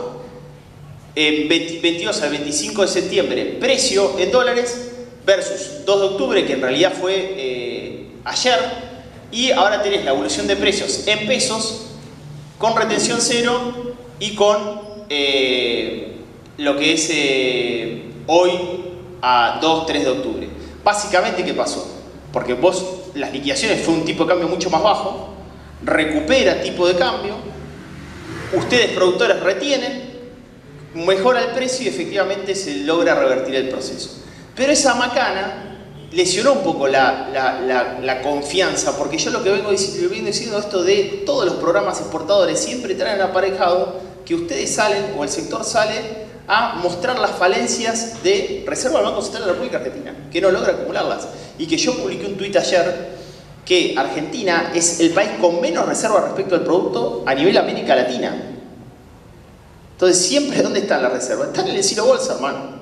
en 22 al 25 de septiembre, precio en dólares versus 2 de octubre, que en realidad fue ayer, y ahora tenés la evolución de precios en pesos con retención cero y con lo que es hoy a 2-3 de octubre. Básicamente, ¿qué pasó? Porque vos, las liquidaciones fue un tipo de cambio mucho más bajo, recupera tipo de cambio, ustedes productores retienen, mejora el precio y efectivamente se logra revertir el proceso. Pero esa macana lesionó un poco la confianza, porque yo lo que vengo diciendo esto de todos los programas exportadores siempre traen aparejado que ustedes salen o el sector sale a mostrar las falencias de Reserva del Banco Central de la República Argentina, que no logra acumularlas. Y que yo publiqué un tuit ayer que Argentina es el país con menos reservas respecto al producto a nivel América Latina. Entonces, siempre, ¿dónde están las reservas? Están en el Ciro Bolsa, hermano.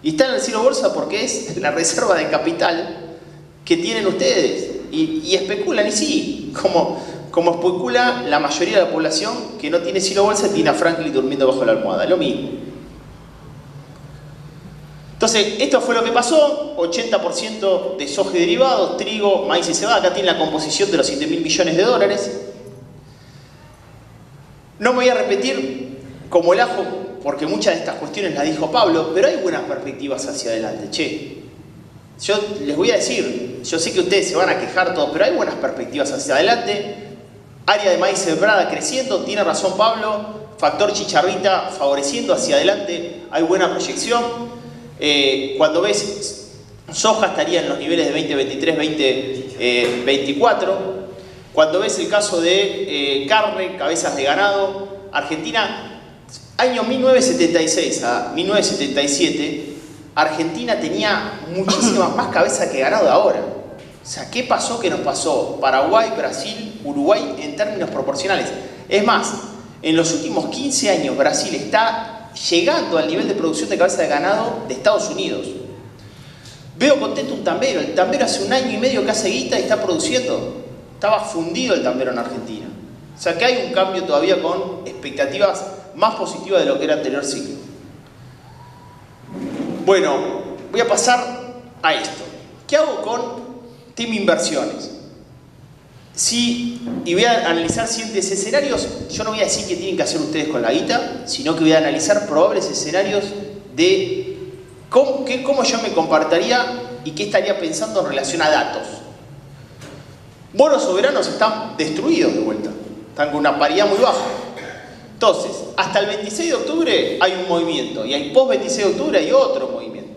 Y están en el Ciro Bolsa porque es la reserva de capital que tienen ustedes. Y especulan, y sí, como especula la mayoría de la población que no tiene Ciro Bolsa, tiene a Franklin durmiendo bajo la almohada. Lo mismo. Entonces, esto fue lo que pasó, 80% de soja y derivados, trigo, maíz y cebada. Acá tiene la composición de los 7.000 millones de dólares. No me voy a repetir como el ajo, porque muchas de estas cuestiones las dijo Pablo, pero hay buenas perspectivas hacia adelante, che. Yo les voy a decir, yo sé que ustedes se van a quejar todos, pero hay buenas perspectivas hacia adelante. Área de maíz sembrada creciendo, tiene razón Pablo, factor chicharrita favoreciendo hacia adelante, hay buena proyección. Cuando ves soja estaría en los niveles de 2023, 2024. Cuando ves el caso de carne, cabezas de ganado, Argentina, año 1976 a 1977, Argentina tenía muchísimas más cabezas que ganado de ahora. O sea, ¿qué pasó que nos pasó Paraguay, Brasil, Uruguay en términos proporcionales? Es más, en los últimos 15 años Brasil está llegando al nivel de producción de cabeza de ganado de Estados Unidos. Veo contento un tambero. El tambero hace un año y medio que hace guita y está produciendo. Estaba fundido el tambero en Argentina. O sea que hay un cambio todavía con expectativas más positivas de lo que era el anterior ciclo. Bueno, voy a pasar a esto. ¿Qué hago con tema inversiones? Y voy a analizar siguientes escenarios. Yo no voy a decir qué tienen que hacer ustedes con la guita, sino que voy a analizar probables escenarios de cómo yo me comportaría y qué estaría pensando en relación a datos. Bonos soberanos están destruidos de vuelta, están con una paridad muy baja. Entonces, hasta el 26 de octubre hay un movimiento y hay post 26 de octubre hay otro movimiento.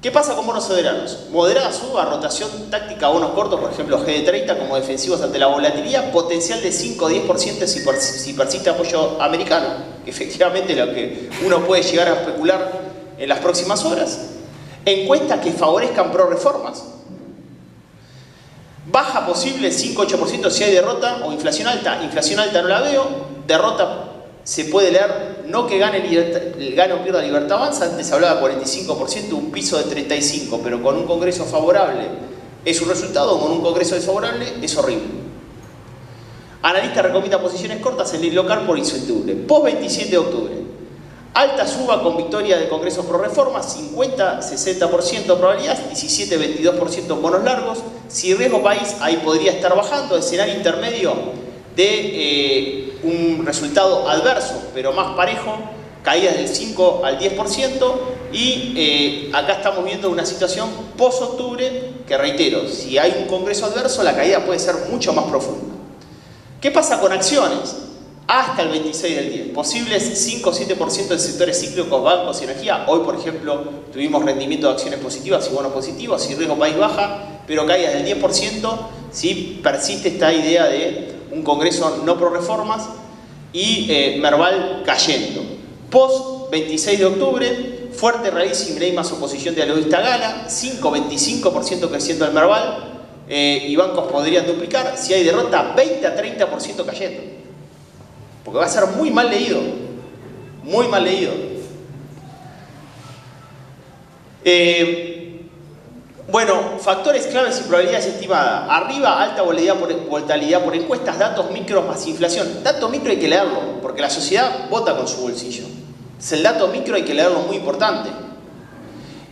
¿Qué pasa con bonos soberanos? Moderada suba, rotación táctica a bonos cortos, por ejemplo GD30 como defensivos ante la volatilidad, potencial de 5-10% si persiste apoyo americano, que efectivamente es lo que uno puede llegar a especular en las próximas horas. Encuestas que favorezcan pro reformas. Baja posible 5-8% si hay derrota o inflación alta. Inflación alta no la veo. Derrota se puede leer, no que gane o pierda Libertad Avanza, antes se hablaba de 45%, un piso de 35%, pero con un congreso favorable es un resultado, con un congreso desfavorable es horrible. Analista recomienda posiciones cortas en el local por incertidumbre. Post 27 de octubre, alta suba con victoria de congresos pro reforma, 50-60% de probabilidad, 17-22% en bonos largos. Si riesgo país, ahí podría estar bajando, escenario intermedio de un resultado adverso, pero más parejo, caídas del 5 al 10%, y acá estamos viendo una situación post-octubre que, reitero, si hay un congreso adverso, la caída puede ser mucho más profunda. ¿Qué pasa con acciones? Hasta el 26 del 10, posibles 5 o 7% de sectores cíclicos, bancos y energía. Hoy, por ejemplo, tuvimos rendimiento de acciones positivas y bonos positivos, si riesgo país baja, pero caídas del 10%, si persiste esta idea de un congreso no pro reformas y Merval cayendo. Post 26 de octubre, fuerte raíz y Milei más oposición de Aloísta Gala, 5-25% creciendo el Merval, y bancos podrían duplicar. Si hay derrota, 20-30% cayendo. Porque va a ser muy mal leído. Muy mal leído. Bueno, factores claves y probabilidades estimadas. Arriba, alta volatilidad por encuestas, datos micros más inflación. Dato micro hay que leerlo, porque la sociedad vota con su bolsillo. Es el dato micro, hay que leerlo, muy importante.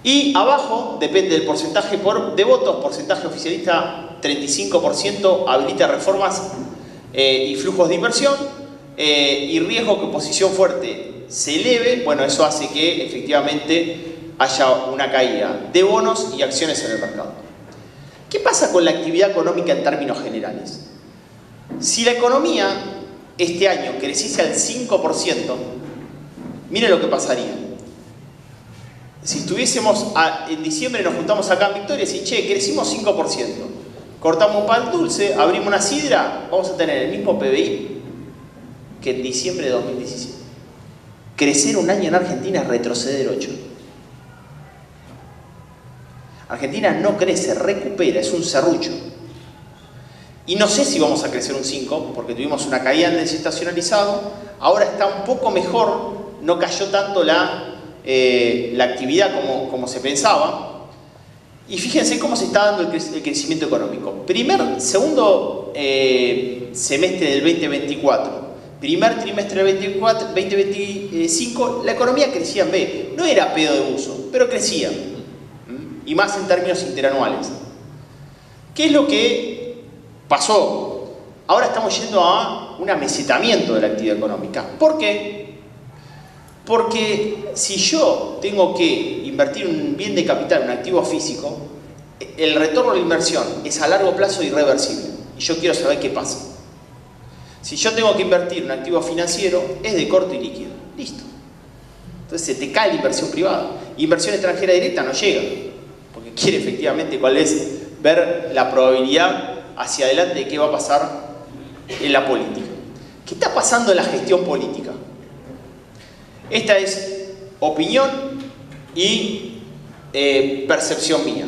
Y abajo, depende del porcentaje de votos, porcentaje oficialista 35%, habilita reformas y flujos de inversión. y riesgo que posición fuerte se eleve, bueno, eso hace que efectivamente haya una caída de bonos y acciones en el mercado. ¿Qué pasa con la actividad económica en términos generales? Si la economía este año creciese al 5%, mire lo que pasaría. Si estuviésemos en diciembre, nos juntamos acá en Victoria y decimos, che, crecimos 5%, cortamos un pan dulce, abrimos una sidra, vamos a tener el mismo PBI que en diciembre de 2017. Crecer un año en Argentina es retroceder 8. Argentina no crece, recupera, es un serrucho. Y no sé si vamos a crecer un 5, porque tuvimos una caída en desestacionalizado, ahora está un poco mejor, no cayó tanto la actividad como se pensaba. Y fíjense cómo se está dando el crecimiento económico. Segundo semestre del 2024, primer trimestre del 2025, la economía crecía en B. No era pedo de uso, pero crecía. Y más en términos interanuales. ¿Qué es lo que pasó? Ahora estamos yendo a un amesetamiento de la actividad económica. ¿Por qué? Porque si yo tengo que invertir un bien de capital, un activo físico, el retorno de la inversión es a largo plazo irreversible. Y yo quiero saber qué pasa. Si yo tengo que invertir un activo financiero, es de corto y líquido. Listo. Entonces se te cae la inversión privada. Inversión extranjera directa no llega. Porque quiere efectivamente cuál es ver la probabilidad hacia adelante de qué va a pasar en la política. ¿Qué está pasando en la gestión política? Esta es opinión y percepción mía.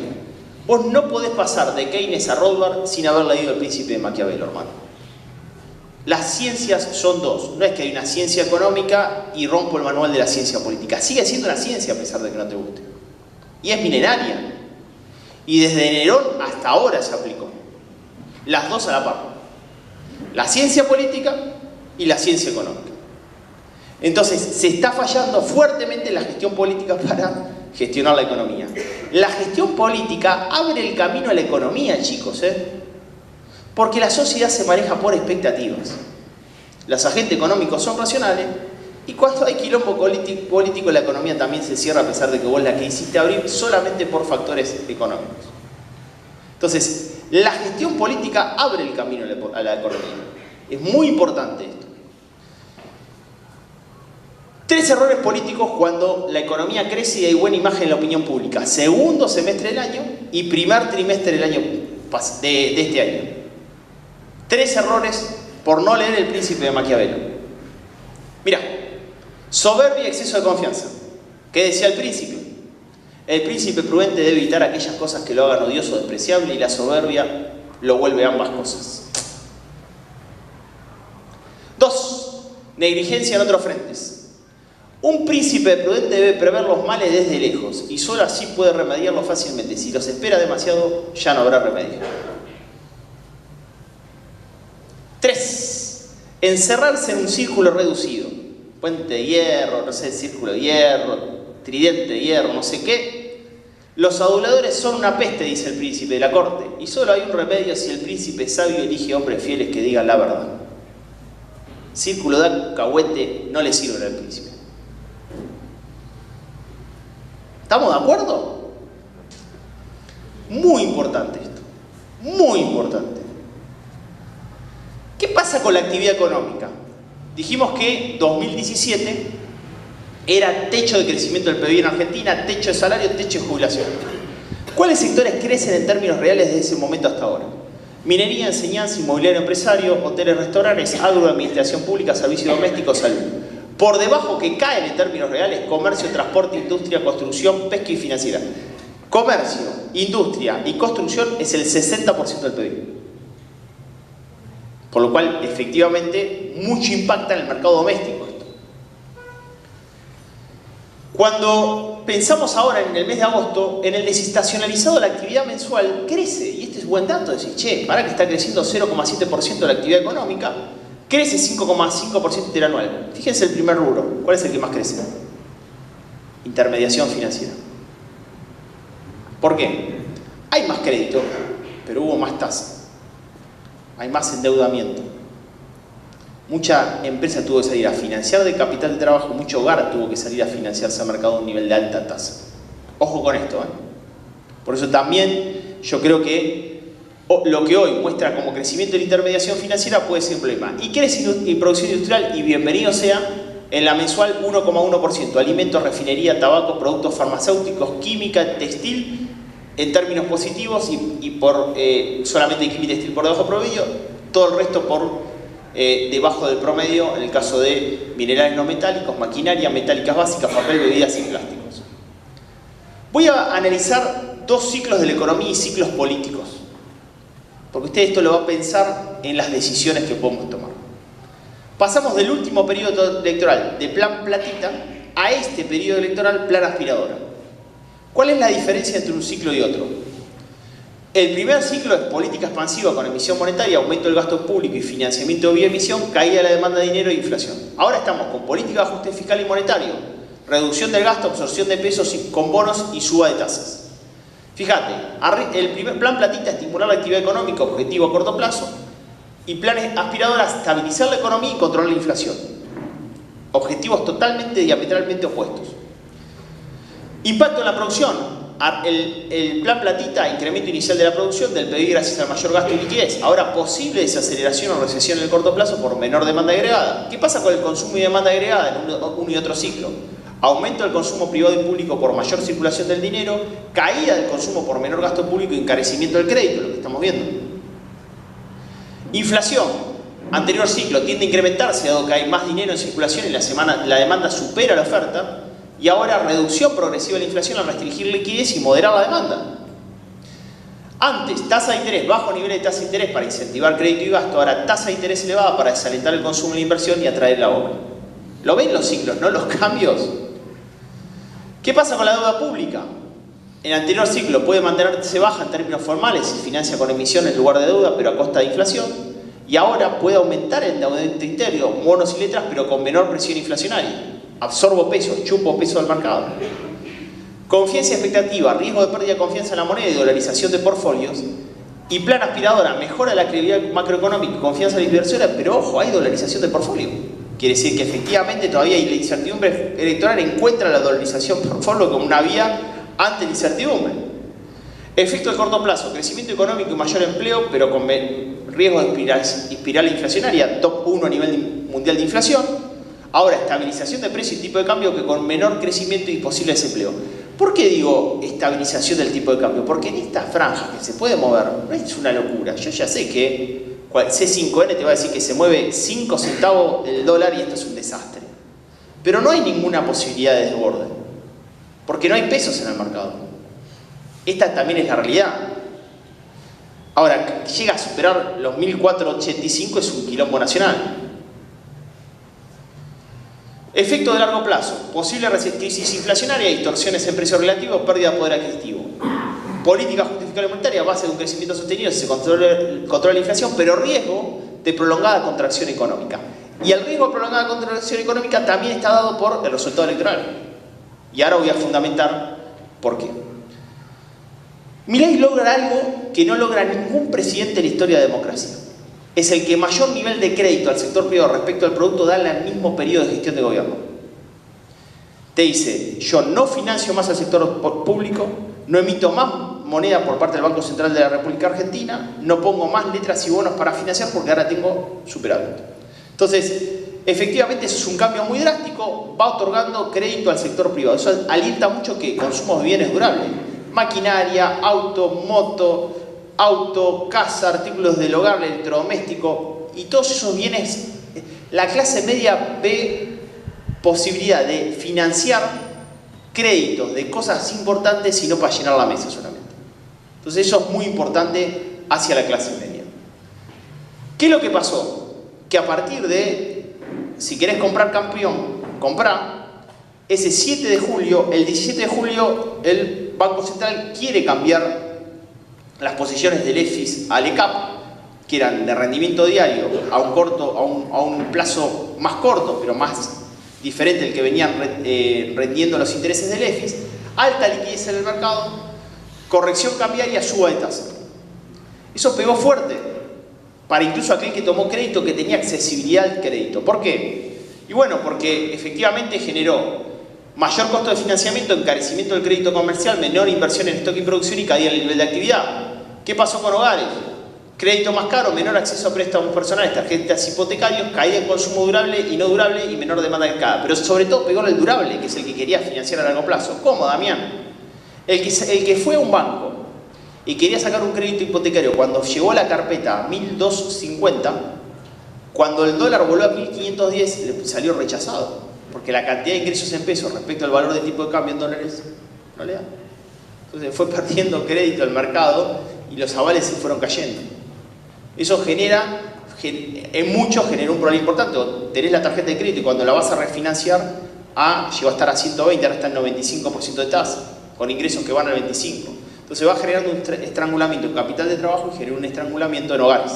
Vos no podés pasar de Keynes a Rothbard sin haber leído El Príncipe de Maquiavelo, hermano. Las ciencias son dos. No es que hay una ciencia económica y rompo el manual de la ciencia política. Sigue siendo una ciencia a pesar de que no te guste. Y es milenaria. Y desde Nerón hasta ahora se aplicó. Las dos a la par. La ciencia política y la ciencia económica. Entonces, se está fallando fuertemente en la gestión política para gestionar la economía. La gestión política abre el camino a la economía, chicos, porque la sociedad se maneja por expectativas. Los agentes económicos son racionales y cuando hay quilombo político la economía también se cierra a pesar de que vos la quisiste abrir solamente por factores económicos. Entonces, la gestión política abre el camino a la economía. Es muy importante esto. 3 errores políticos cuando la economía crece y hay buena imagen en la opinión pública. Segundo semestre del año y primer trimestre del año de este año. 3 errores por no leer El Príncipe de Maquiavelo. Mira, soberbia y exceso de confianza. ¿Qué decía el príncipe? El príncipe prudente debe evitar aquellas cosas que lo hagan odioso o despreciable y la soberbia lo vuelve ambas cosas. 2. Negligencia en otros frentes. Un príncipe prudente debe prever los males desde lejos y solo así puede remediarlos fácilmente. Si los espera demasiado, ya no habrá remedio. 3. Encerrarse en un círculo reducido. Puente de hierro, no sé, círculo de hierro, tridente de hierro, no sé qué. Los aduladores son una peste, dice el príncipe de la corte, y solo hay un remedio si el príncipe sabio elige hombres fieles que digan la verdad. Círculo de alcahuete no le sirve al príncipe. ¿Estamos de acuerdo? Muy importante esto. Muy importante. ¿Qué pasa con la actividad económica? Dijimos que 2017 era techo de crecimiento del PBI en Argentina, techo de salario, techo de jubilación. ¿Cuáles sectores crecen en términos reales desde ese momento hasta ahora? Minería, enseñanza, inmobiliario empresario, hoteles, restaurantes, agro, administración pública, servicios domésticos, salud. Por debajo que caen en términos reales, comercio, transporte, industria, construcción, pesca y financiera. Comercio, industria y construcción es el 60% del PBI. Por lo cual, efectivamente, mucho impacta en el mercado doméstico esto. Cuando pensamos ahora en el mes de agosto, en el desestacionalizado la actividad mensual crece. Y este es buen dato, decir, che, para que está creciendo 0,7% la actividad económica, crece 5,5% interanual. Fíjense el primer rubro. ¿Cuál es el que más crece? Intermediación financiera. ¿Por qué? Hay más crédito, pero hubo más tasa. Hay más endeudamiento. mucha empresa tuvo que salir a financiar de capital de trabajo, mucho hogar tuvo que salir a financiarse al mercado a un nivel de alta tasa. Ojo con esto, ¿eh? Por eso también yo creo que lo que hoy muestra como crecimiento de la intermediación financiera puede ser un problema. Y producción industrial, y bienvenido sea, en la mensual 1,1%. Alimentos, refinería, tabaco, productos farmacéuticos, química, textil, en términos positivos, y por solamente química y textil por debajo del promedio, todo el resto por debajo del promedio, en el caso de minerales no metálicos, maquinaria, metálicas básicas, papel, bebidas y plásticos. Voy a analizar dos ciclos de la economía y ciclos políticos, porque usted esto lo va a pensar en las decisiones que podemos tomar. Pasamos del último periodo electoral de plan platita a este periodo electoral plan aspiradora. ¿Cuál es la diferencia entre un ciclo y otro? El primer ciclo es política expansiva con emisión monetaria, aumento del gasto público y financiamiento vía emisión, caída de la demanda de dinero e inflación. Ahora estamos con política de ajuste fiscal y monetario, reducción del gasto, absorción de pesos con bonos y suba de tasas. Fíjate, el primer plan platita, estimular la actividad económica, objetivo a corto plazo, y planes aspiradora, estabilizar la economía y controlar la inflación. Objetivos totalmente, diametralmente opuestos. Impacto en la producción. El plan platita, incremento inicial de la producción del PIB gracias al mayor gasto y liquidez. Ahora, posible desaceleración o recesión en el corto plazo por menor demanda agregada. ¿Qué pasa con el consumo y demanda agregada en uno y otro ciclo? Aumento del consumo privado y público por mayor circulación del dinero, caída del consumo por menor gasto público y encarecimiento del crédito, lo que estamos viendo. Inflación. Anterior ciclo tiende a incrementarse dado que hay más dinero en circulación y la demanda supera la oferta. Y ahora reducción progresiva de la inflación al restringir liquidez y moderar la demanda. Antes, tasa de interés, bajo nivel de tasa de interés para incentivar crédito y gasto. Ahora, tasa de interés elevada para desalentar el consumo y la inversión y atraer la obra. ¿Lo ven los ciclos, no los cambios? ¿Qué pasa con la deuda pública? En el anterior ciclo puede mantenerse baja en términos formales, se financia con emisión en lugar de deuda, pero a costa de inflación. Y ahora puede aumentar el endeudamiento interno, bonos y letras, pero con menor presión inflacionaria. Absorbo pesos, chupo peso del mercado. Confianza y expectativa, riesgo de pérdida de confianza en la moneda y dolarización de portfolios. Y plan aspiradora, mejora la credibilidad macroeconómica, confianza en la inversora, pero ojo, hay dolarización de portfolio. Quiere decir que efectivamente todavía hay la incertidumbre electoral, encuentra la dolarización por portfolio como una vía ante la incertidumbre. Efecto de corto plazo, crecimiento económico y mayor empleo, pero con riesgo de espiral inflacionaria, top 1 a nivel mundial de inflación. Ahora, estabilización de precio y tipo de cambio que con menor crecimiento y posible desempleo. ¿Por qué digo estabilización del tipo de cambio? Porque en estas franjas que se puede mover, no es una locura. Yo ya sé que C5N te va a decir que se mueve 5 centavos el dólar y esto es un desastre. Pero no hay ninguna posibilidad de desborde. Porque no hay pesos en el mercado. Esta también es la realidad. Ahora, que llega a superar los 1.485 es un quilombo nacional. Efecto de largo plazo, posible crisis inflacionaria, distorsiones en precio relativo, pérdida de poder adquisitivo. Política justificable monetaria, base de un crecimiento sostenido, se controla la inflación, pero riesgo de prolongada contracción económica. Y el riesgo de prolongada contracción económica también está dado por el resultado electoral. Y ahora voy a fundamentar por qué. Milei logra algo que no logra ningún presidente en la historia de la democracia. Es el que mayor nivel de crédito al sector privado respecto al producto da en el mismo periodo de gestión de gobierno. Te dice, yo no financio más al sector público, no emito más moneda por parte del Banco Central de la República Argentina, no pongo más letras y bonos para financiar porque ahora tengo superávit. Entonces, efectivamente eso es un cambio muy drástico, va otorgando crédito al sector privado. Eso alienta mucho que consumos de bienes durables. Maquinaria, auto, casa, artículos del hogar, electrodoméstico y todos esos bienes, la clase media ve posibilidad de financiar créditos de cosas importantes y no para llenar la mesa solamente. Entonces eso es muy importante hacia la clase media. ¿Qué es lo que pasó? Que a partir de, si querés comprar campeón, comprá, ese 7 de julio, el 17 de julio, el Banco Central quiere cambiar las posiciones del EFIS al ECAP, que eran de rendimiento diario a un plazo más corto, pero más diferente del que venían rendiendo los intereses del EFIS, alta liquidez en el mercado, corrección cambiaria, suba de tasa. Eso pegó fuerte. para incluso aquel que tomó crédito que tenía accesibilidad al crédito. ¿Por qué? Y bueno, porque efectivamente generó mayor costo de financiamiento, encarecimiento del crédito comercial, menor inversión en stock y producción y caída en el nivel de actividad. ¿Qué pasó con hogares? Crédito más caro, menor acceso a préstamos personales, tarjetas hipotecarios, caída en consumo durable y no durable y menor demanda de mercado. Pero sobre todo pegó el durable, que es el que quería financiar a largo plazo. ¿Cómo, Damián? El que fue a un banco y quería sacar un crédito hipotecario cuando llegó a la carpeta a 1.250, cuando el dólar volvió a 1.510, le salió rechazado. Porque la cantidad de ingresos en pesos respecto al valor de tipo de cambio en dólares no le da. Entonces fue perdiendo crédito al mercado y los avales se fueron cayendo. Eso en muchos generó un problema importante. Tenés la tarjeta de crédito y cuando la vas a refinanciar, llegó a estar a 120, ahora está en 95% de tasa, con ingresos que van al 25%. Entonces va generando un estrangulamiento en capital de trabajo y genera un estrangulamiento en hogares.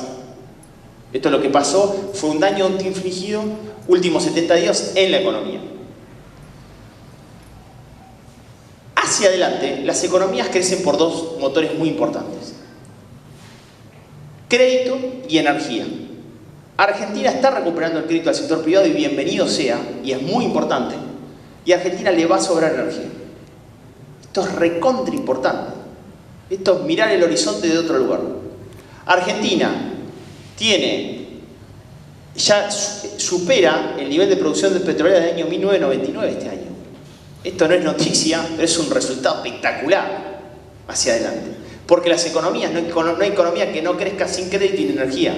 Esto es lo que pasó, fue un daño autoinfligido últimos 70 días en la economía. Hacia adelante, las economías crecen por dos motores muy importantes: crédito y energía. Argentina está recuperando el crédito al sector privado y bienvenido sea, y es muy importante, y a Argentina le va a sobrar energía. Esto es recontra importante. Esto es mirar el horizonte de otro lugar. Argentina ya supera el nivel de producción de petrolera del año 1999 este año. Esto no es noticia, pero es un resultado espectacular hacia adelante. Porque las economías, no hay economía que no crezca sin crédito y energía.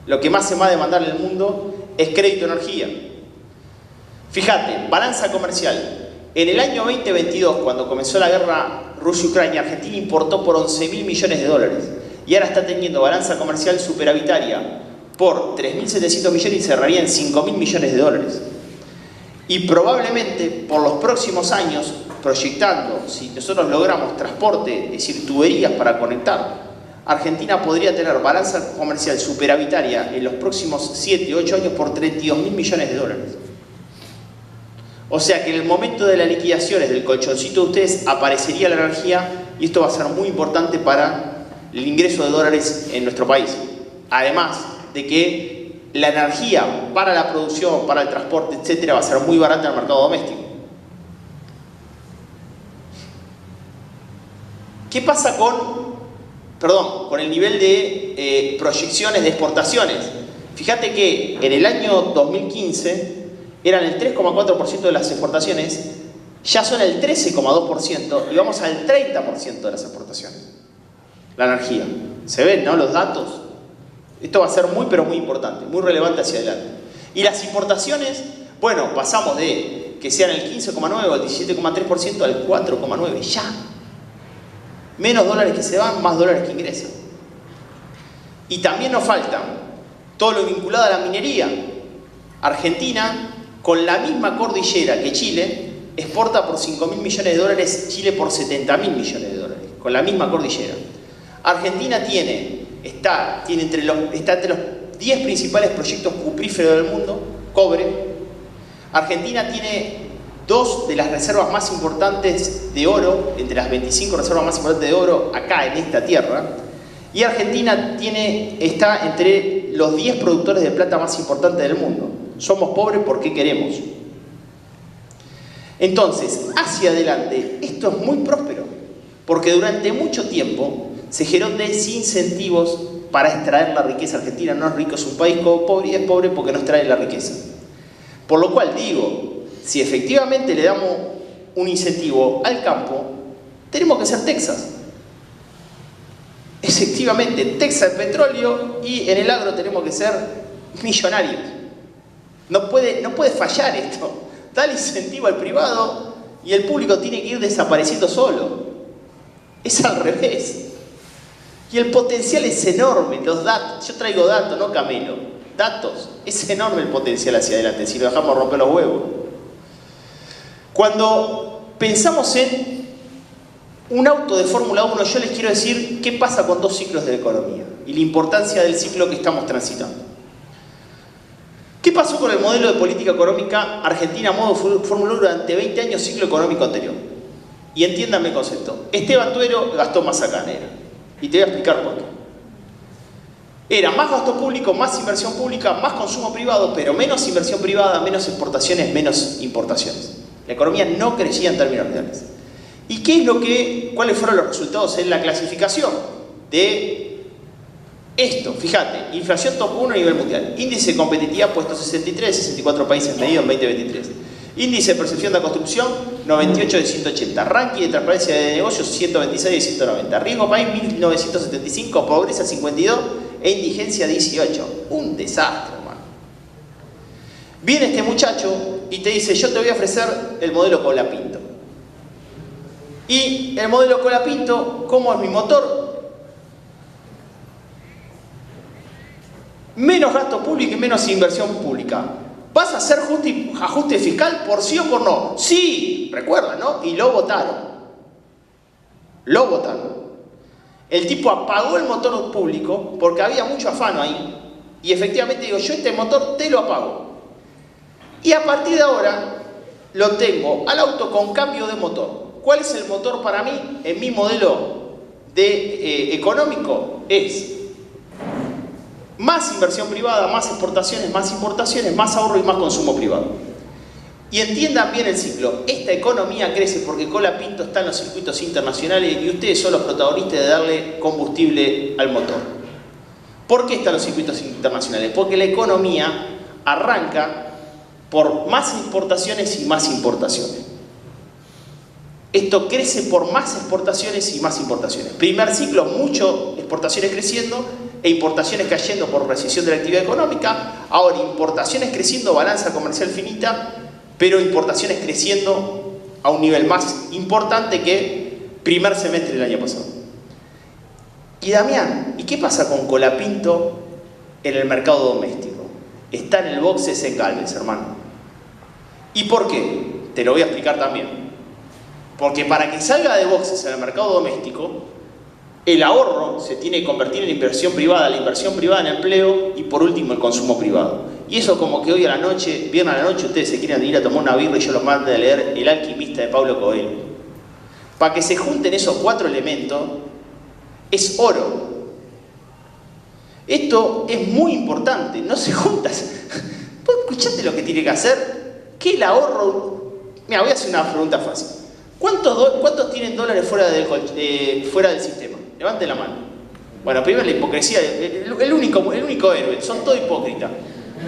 Lo que más se va a demandar en el mundo es crédito y energía. Fíjate, balanza comercial. En el año 2022, cuando comenzó la guerra Rusia-Ucrania, Argentina importó por 11.000 millones de dólares. Y ahora está teniendo balanza comercial superavitaria por 3.700 millones y cerraría en 5.000 millones de dólares. Y probablemente por los próximos años, proyectando, si nosotros logramos transporte, es decir, tuberías para conectar, Argentina podría tener balanza comercial superavitaria en los próximos 7 u 8 años por 32.000 millones de dólares. O sea que en el momento de las liquidaciones del colchoncito de ustedes aparecería la energía y esto va a ser muy importante para el ingreso de dólares en nuestro país. Además de que la energía para la producción, para el transporte, etcétera, va a ser muy barata en el mercado doméstico. ¿Qué pasa con el nivel de proyecciones de exportaciones? Fíjate que en el año 2015 eran el 3,4% de las exportaciones, ya son el 13,2% y vamos al 30% de las exportaciones. La energía. ¿Se ven, no, los datos? Esto va a ser muy, pero muy importante, muy relevante hacia adelante. Y las importaciones, bueno, pasamos de que sean el 15,9 o el 17,3% al 4,9%, ya. Menos dólares que se van, más dólares que ingresan. Y también nos falta todo lo vinculado a la minería. Argentina, con la misma cordillera que Chile, exporta por 5.000 millones de dólares, Chile por 70.000 millones de dólares, con la misma cordillera. Argentina está entre los 10 principales proyectos cupríferos del mundo, cobre. Argentina tiene 2 de las reservas más importantes de oro, entre las 25 reservas más importantes de oro acá en esta tierra. Y Argentina está entre los 10 productores de plata más importantes del mundo. Somos pobres porque queremos. Entonces, hacia adelante, esto es muy próspero, porque durante mucho tiempo se generó desincentivos para extraer la riqueza. Argentina no es rico, es un país pobre y es pobre porque no extrae la riqueza. Por lo cual digo, si efectivamente le damos un incentivo al campo, tenemos que ser Texas. Efectivamente, Texas es petróleo y en el agro tenemos que ser millonarios. No puede fallar esto. Da el incentivo al privado y el público tiene que ir desapareciendo solo. Es al revés. Y el potencial es enorme. Los datos, yo traigo datos, no camelo. Datos. Es enorme el potencial hacia adelante si lo dejamos romper los huevos. Cuando pensamos en un auto de Fórmula 1, yo les quiero decir qué pasa con 2 ciclos de la economía y la importancia del ciclo que estamos transitando. ¿Qué pasó con el modelo de política económica Argentina modo Fórmula 1 durante 20 años, ciclo económico anterior? Y entiéndanme el concepto. Esteban Tuero gastó más acá, negro. Y te voy a explicar por qué. Era más gasto público, más inversión pública, más consumo privado, pero menos inversión privada, menos exportaciones, menos importaciones. La economía no crecía en términos reales. ¿Y cuáles fueron los resultados en la clasificación de esto? Fíjate, inflación top 1 a nivel mundial. Índice de competitividad puesto 63, 64 países medidos en 2023. Índice de percepción de la construcción, 98 de 180. Ranking de transparencia de negocios, 126 de 190. Riesgo país, 1975. Pobreza, 52. E indigencia, 18. Un desastre, hermano. Viene este muchacho y te dice, yo te voy a ofrecer el modelo Colapinto. Y el modelo Colapinto, ¿cómo es mi motor? Menos gasto público y menos inversión pública. ¿Vas a hacer ajuste fiscal por sí o por no? Sí, recuerda, ¿no? Y lo votaron. Lo votaron. El tipo apagó el motor público porque había mucho afano ahí. Y efectivamente digo, yo este motor te lo apago. Y a partir de ahora lo tengo al auto con cambio de motor. ¿Cuál es el motor para mí en mi modelo económico? Es más inversión privada, más exportaciones, más importaciones, más ahorro y más consumo privado. Y entiendan bien el ciclo. Esta economía crece porque Colapinto está en los circuitos internacionales y ustedes son los protagonistas de darle combustible al motor. ¿Por qué están los circuitos internacionales? Porque la economía arranca por más exportaciones y más importaciones. Esto crece por más exportaciones y más importaciones. Primer ciclo, mucho exportaciones creciendo e importaciones cayendo por recesión de la actividad económica. Ahora, importaciones creciendo, balanza comercial finita, pero importaciones creciendo a un nivel más importante que primer semestre del año pasado. Y Damián, ¿y qué pasa con Colapinto en el mercado doméstico? Está en el box ese Galvez, hermano. ¿Y por qué? Te lo voy a explicar también. Porque para que salga de boxes en el mercado doméstico, el ahorro se tiene que convertir en inversión privada, la inversión privada en empleo y por último el consumo privado. Y eso como que hoy a la noche, viernes a la noche, ustedes se quieren ir a tomar una birra y yo los mando a leer El alquimista de Paulo Coelho. Para que se junten esos 4 elementos, es oro. Esto es muy importante, no se juntan. ¿Vos escuchaste lo que tiene que hacer? ¿Qué el ahorro? Mira, voy a hacer una pregunta fácil. ¿Cuántos tienen dólares fuera del sistema? Levanten la mano. Bueno, primero la hipocresía, el único héroe, son todos hipócritas.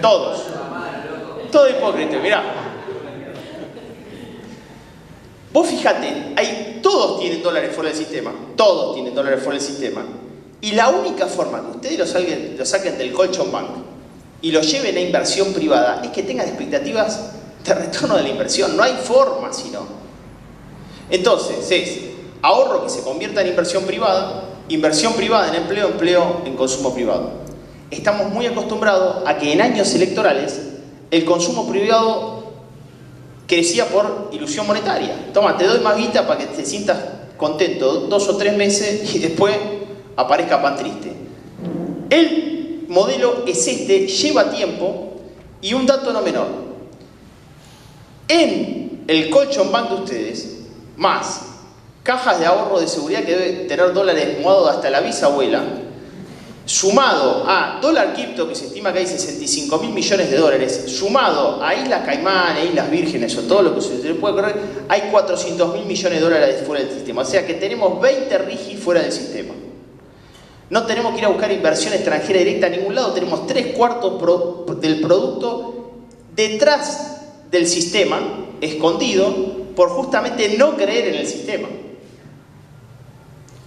Todos. Todo hipócrita, mirá. Vos fíjate, todos tienen dólares fuera del sistema. Todos tienen dólares fuera del sistema. Y la única forma que ustedes lo saquen del colchón bank y lo lleven a inversión privada es que tengan expectativas de retorno de la inversión. No hay forma sino. Entonces, es ahorro que se convierta en inversión privada en empleo, empleo en consumo privado. Estamos muy acostumbrados a que en años electorales el consumo privado crecía por ilusión monetaria. Toma, te doy más guita para que te sientas contento 2 o 3 meses y después aparezca pan triste. El modelo es este, lleva tiempo y un dato no menor. En el colchón bank de ustedes, más cajas de ahorro de seguridad que debe tener dólares mudados hasta la bisabuela, sumado a dólar cripto que se estima que hay 65.000 millones de dólares, sumado a Islas Caimán, Islas Vírgenes o todo lo que se le puede correr, hay 400.000 millones de dólares fuera del sistema. O sea que tenemos 20 rigis fuera del sistema. No tenemos que ir a buscar inversión extranjera directa a ningún lado, tenemos 3/4 del producto detrás del sistema, escondido, por justamente no creer en el sistema.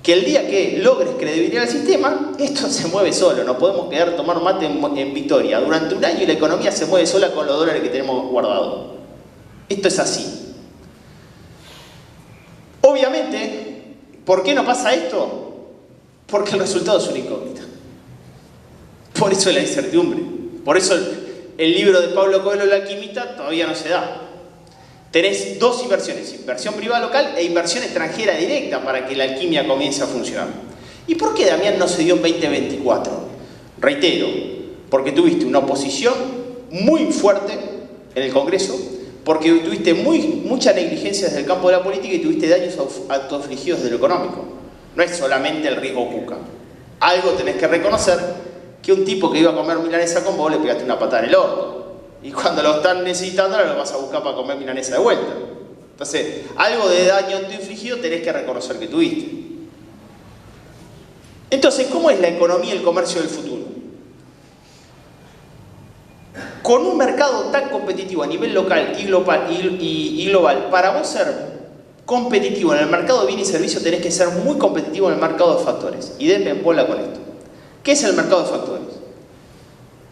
Que el día que logres credibilidad al sistema, esto se mueve solo, no podemos quedar tomar mate en Victoria. Durante un año la economía se mueve sola con los dólares que tenemos guardados. Esto es así. Obviamente, ¿por qué no pasa esto? Porque el resultado es una incógnita. Por eso la incertidumbre. Por eso el libro de Paulo Coelho, El alquimista, todavía no se da. Tenés 2 inversiones, inversión privada local e inversión extranjera directa para que la alquimia comience a funcionar. ¿Y por qué Damián no se dio en 2024? Reitero, porque tuviste una oposición muy fuerte en el Congreso, porque tuviste mucha negligencia desde el campo de la política y tuviste daños autoinfligidos de lo económico. No es solamente el riesgo cuca. Algo tenés que reconocer que un tipo que iba a comer milanesa con vos le pegaste una patada en el orto. Y cuando lo están necesitando, ahora lo vas a buscar para comer milanesa de vuelta. Entonces, algo de daño tú infligido tenés que reconocer que tuviste. Entonces, ¿cómo es la economía y el comercio del futuro? Con un mercado tan competitivo a nivel local y global, para vos ser competitivo en el mercado de bienes y servicios tenés que ser muy competitivo en el mercado de factores. Y denme en bola con esto. ¿Qué es el mercado de factores?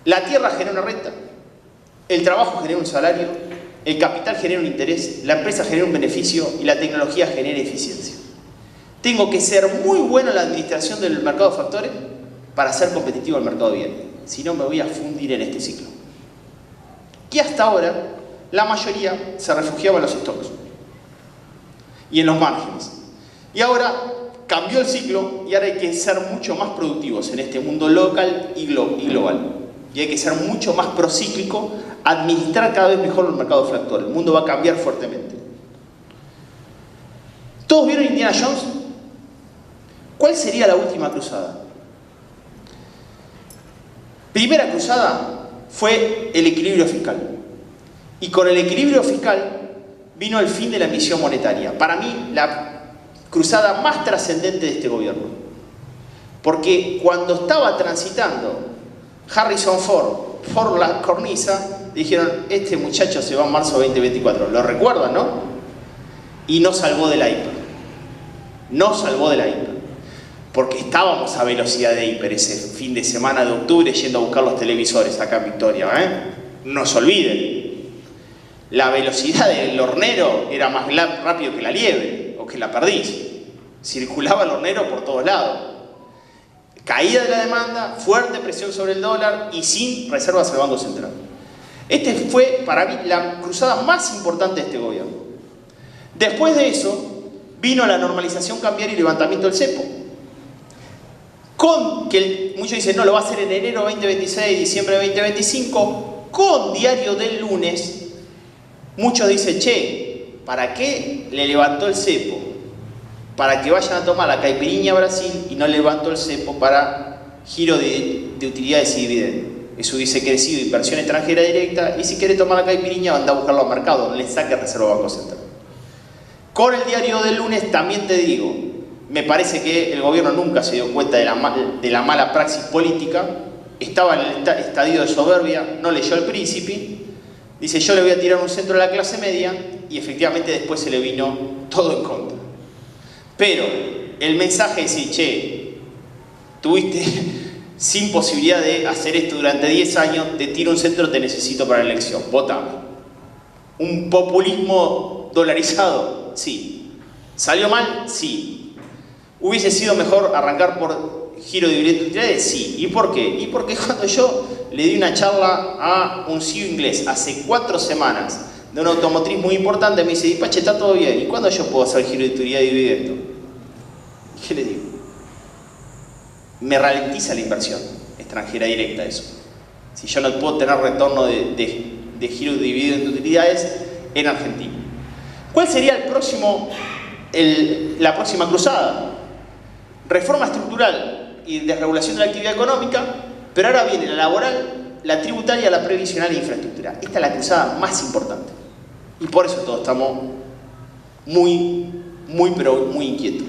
La tierra genera una renta, el trabajo genera un salario, el capital genera un interés, la empresa genera un beneficio y la tecnología genera eficiencia. Tengo que ser muy bueno en la administración del mercado de factores para ser competitivo en el mercado de bienes. Si no, me voy a fundir en este ciclo. Y hasta ahora, la mayoría se refugiaba en los stocks y en los márgenes. Y ahora cambió el ciclo y ahora hay que ser mucho más productivos en este mundo local y global. Y hay que ser mucho más procíclico, administrar cada vez mejor el mercado de factores. El mundo va a cambiar fuertemente. ¿Todos vieron Indiana Jones? ¿Cuál sería la última cruzada? Primera cruzada fue el equilibrio fiscal. Y con el equilibrio fiscal vino el fin de la emisión monetaria. Para mí, la cruzada más trascendente de este gobierno. Porque cuando estaba transitando Harrison Ford por la cornisa, dijeron, este muchacho se va en marzo 2024. ¿Lo recuerdan, no? Y no salvó de la hiper. No salvó de la hiper. Porque estábamos a velocidad de hiper ese fin de semana de octubre yendo a buscar los televisores acá en Victoria, No se olviden. La velocidad del hornero era más rápido que la liebre, o que la perdiz. Circulaba el hornero por todos lados. Caída de la demanda, fuerte presión sobre el dólar y sin reservas del Banco Central. Este fue, para mí, la cruzada más importante de este gobierno. Después de eso, vino la normalización cambiaria y levantamiento del cepo. Con que muchos dicen, no, lo va a hacer en enero 2026, diciembre 2025, con diario del lunes. Muchos dicen, che, ¿para qué le levantó el cepo? Para que vayan a tomar la caipirinha a Brasil y no levantó el cepo para giro de utilidades y dividendos. Eso hubiese crecido inversión extranjera directa y si quiere tomar la caipirinha anda a buscarlo al mercado, no le saque reserva Banco Central. Con el diario del lunes también te digo, me parece que el gobierno nunca se dio cuenta de la mala praxis política, estaba en el estadio de soberbia, no leyó El Príncipe. Dice, yo le voy a tirar un centro a la clase media y efectivamente después se le vino todo en contra. Pero el mensaje es decir, che, tuviste sin posibilidad de hacer esto durante 10 años, te tiro un centro, te necesito para la elección, votame. ¿Un populismo dolarizado? Sí. ¿Salió mal? Sí. ¿Hubiese sido mejor arrancar por giro de dividendos y utilidades? Sí. ¿Y por qué? Y porque cuando yo le di una charla a un CEO inglés hace 4 semanas de una automotriz muy importante, me dice, Pache, está todo bien, ¿y cuándo yo puedo hacer giro de utilidad y dividendo? ¿Qué le digo? Me ralentiza la inversión extranjera directa eso. Si yo no puedo tener retorno de giro de dividendos y utilidades en Argentina. ¿Cuál sería la próxima cruzada? Reforma estructural y desregulación de la actividad económica, pero ahora viene la laboral, la tributaria, la previsional e infraestructura. Esta es la cruzada más importante. Y por eso todos estamos muy inquietos.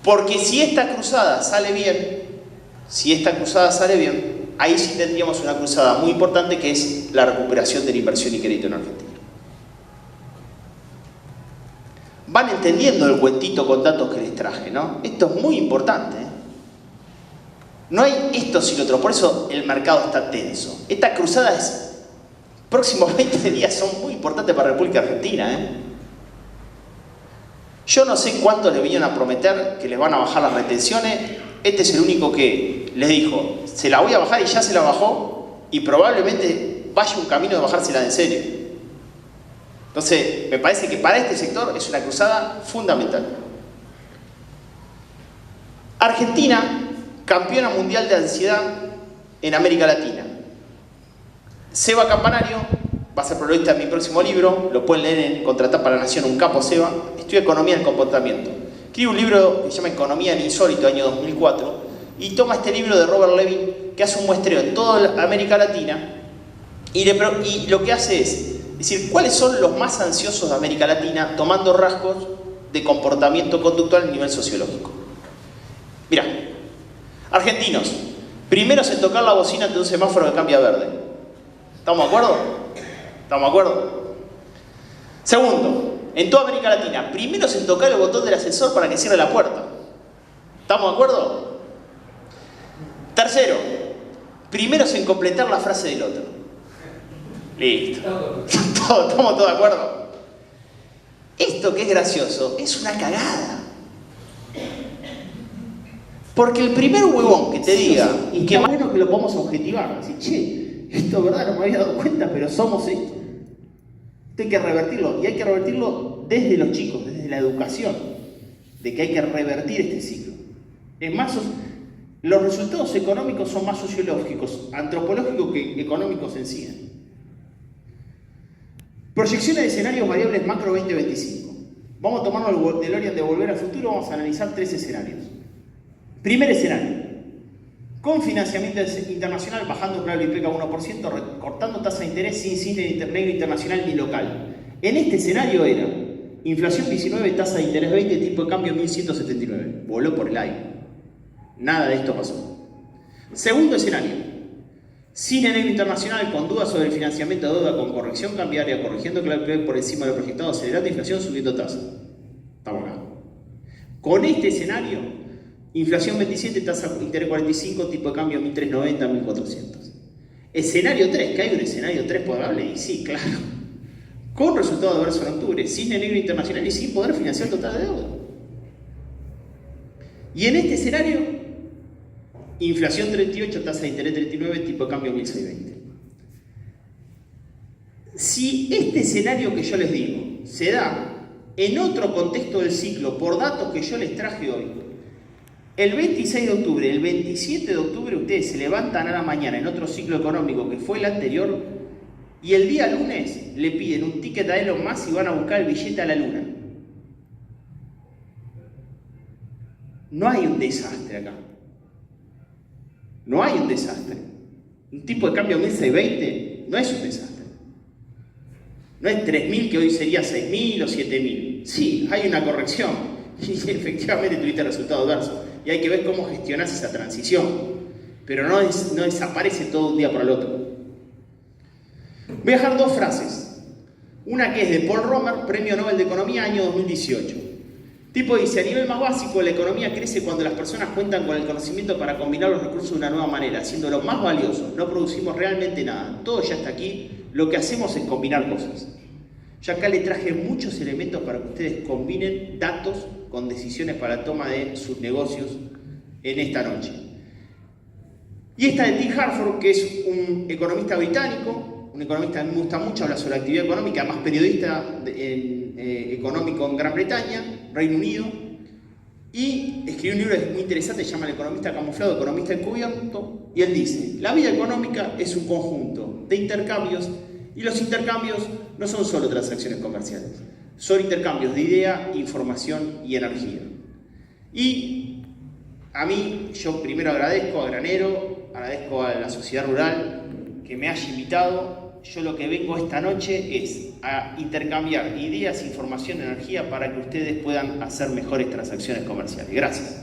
Porque si esta cruzada sale bien, ahí sí tendríamos una cruzada muy importante que es la recuperación de la inversión y crédito en Argentina. Van entendiendo el cuentito con datos que les traje, ¿no? Esto es muy importante, ¿eh? No hay esto sin otro, por eso el mercado está tenso. Esta cruzada próximos 20 días son muy importantes para la República Argentina, ¿eh? Yo no sé cuánto le vinieron a prometer que les van a bajar las retenciones. Este es el único que les dijo, se la voy a bajar y ya se la bajó y probablemente vaya un camino de bajársela en serio. Entonces, me parece que para este sector es una cruzada fundamental. Argentina, campeona mundial de ansiedad en América Latina. Seba Campanario va a ser protagonista de mi próximo libro, lo pueden leer en Contratapa La Nación, un capo Seba. Estudia economía del comportamiento. Escribe un libro que se llama Economía en Insólito, año 2004, y toma este libro de Robert Levin que hace un muestreo en toda América Latina y lo que hace es decir cuáles son los más ansiosos de América Latina tomando rasgos de comportamiento conductual a nivel sociológico. Mirá, argentinos, primeros en tocar la bocina ante un semáforo que cambia a verde. ¿Estamos de acuerdo? ¿Estamos de acuerdo? Segundo, en toda América Latina, primeros en tocar el botón del ascensor para que cierre la puerta. ¿Estamos de acuerdo? Tercero, primeros en completar la frase del otro. Listo. Estamos todos de acuerdo. Esto que es gracioso es una cagada. Porque el primer huevón que te diga, y que más o menos que lo podamos objetivar, decir, che, esto es verdad, no me había dado cuenta, pero somos esto. Esto hay que revertirlo, y hay que revertirlo desde los chicos, desde la educación, de que hay que revertir este ciclo. Es más, los resultados económicos son más sociológicos, antropológicos que económicos en sí. Proyecciones de escenarios variables macro 2025. Vamos a tomarnos el DeLorean de Volver al Futuro, vamos a analizar 3 escenarios. Primer escenario, con financiamiento internacional bajando el plazo del IPK a 1%, recortando tasa de interés sin cine negro internacional ni local. En este escenario era inflación 19, tasa de interés 20, tipo de cambio 1179. Voló por el aire. Nada de esto pasó. Segundo escenario, cine negro internacional con dudas sobre el financiamiento de deuda con corrección cambiaria, corrigiendo clave por encima del proyectado, acelerando inflación, subiendo tasa. Estamos acá. Con este escenario, inflación 27, tasa de interés 45, tipo de cambio 1390, 1400. Escenario 3, que hay un escenario 3 probable, y sí, claro. Con resultado adverso en octubre, cine negro internacional y sin poder financiar total de deuda. Y en este escenario, inflación 38, tasa de interés 39, tipo de cambio 1620. Si este escenario que yo les digo se da en otro contexto del ciclo, por datos que yo les traje hoy, el 26 de octubre, el 27 de octubre ustedes se levantan a la mañana en otro ciclo económico que fue el anterior y el día lunes le piden un ticket a Elon Musk y van a buscar el billete a la luna. No hay un desastre acá. No hay un desastre. Un tipo de cambio 1620 no es un desastre. No es 3.000 que hoy sería 6.000 o 7.000. Sí, hay una corrección y efectivamente tuviste resultado adverso. Y hay que ver cómo gestionás esa transición. Pero no desaparece todo de un día para el otro. Voy a dejar 2 frases. Una que es de Paul Romer, Premio Nobel de Economía, año 2018. Tipo dice, a nivel más básico, la economía crece cuando las personas cuentan con el conocimiento para combinar los recursos de una nueva manera, haciéndolo más valioso. No producimos realmente nada. Todo ya está aquí. Lo que hacemos es combinar cosas. Yo acá le traje muchos elementos para que ustedes combinen datos con decisiones para la toma de sus negocios en esta noche. Y esta de Tim Harford, que es un economista británico, un economista que a mí me gusta mucho, habla sobre la actividad económica, además periodista económico en Gran Bretaña, Reino Unido, y escribió un libro muy interesante, se llama El economista camuflado, economista encubierto, y él dice, la vida económica es un conjunto de intercambios, y los intercambios no son solo transacciones comerciales, son intercambios de idea, información y energía. Y a mí, yo primero agradezco a Granero, agradezco a la sociedad rural que me haya invitado. Yo lo que vengo esta noche es a intercambiar ideas, información, energía para que ustedes puedan hacer mejores transacciones comerciales. Gracias.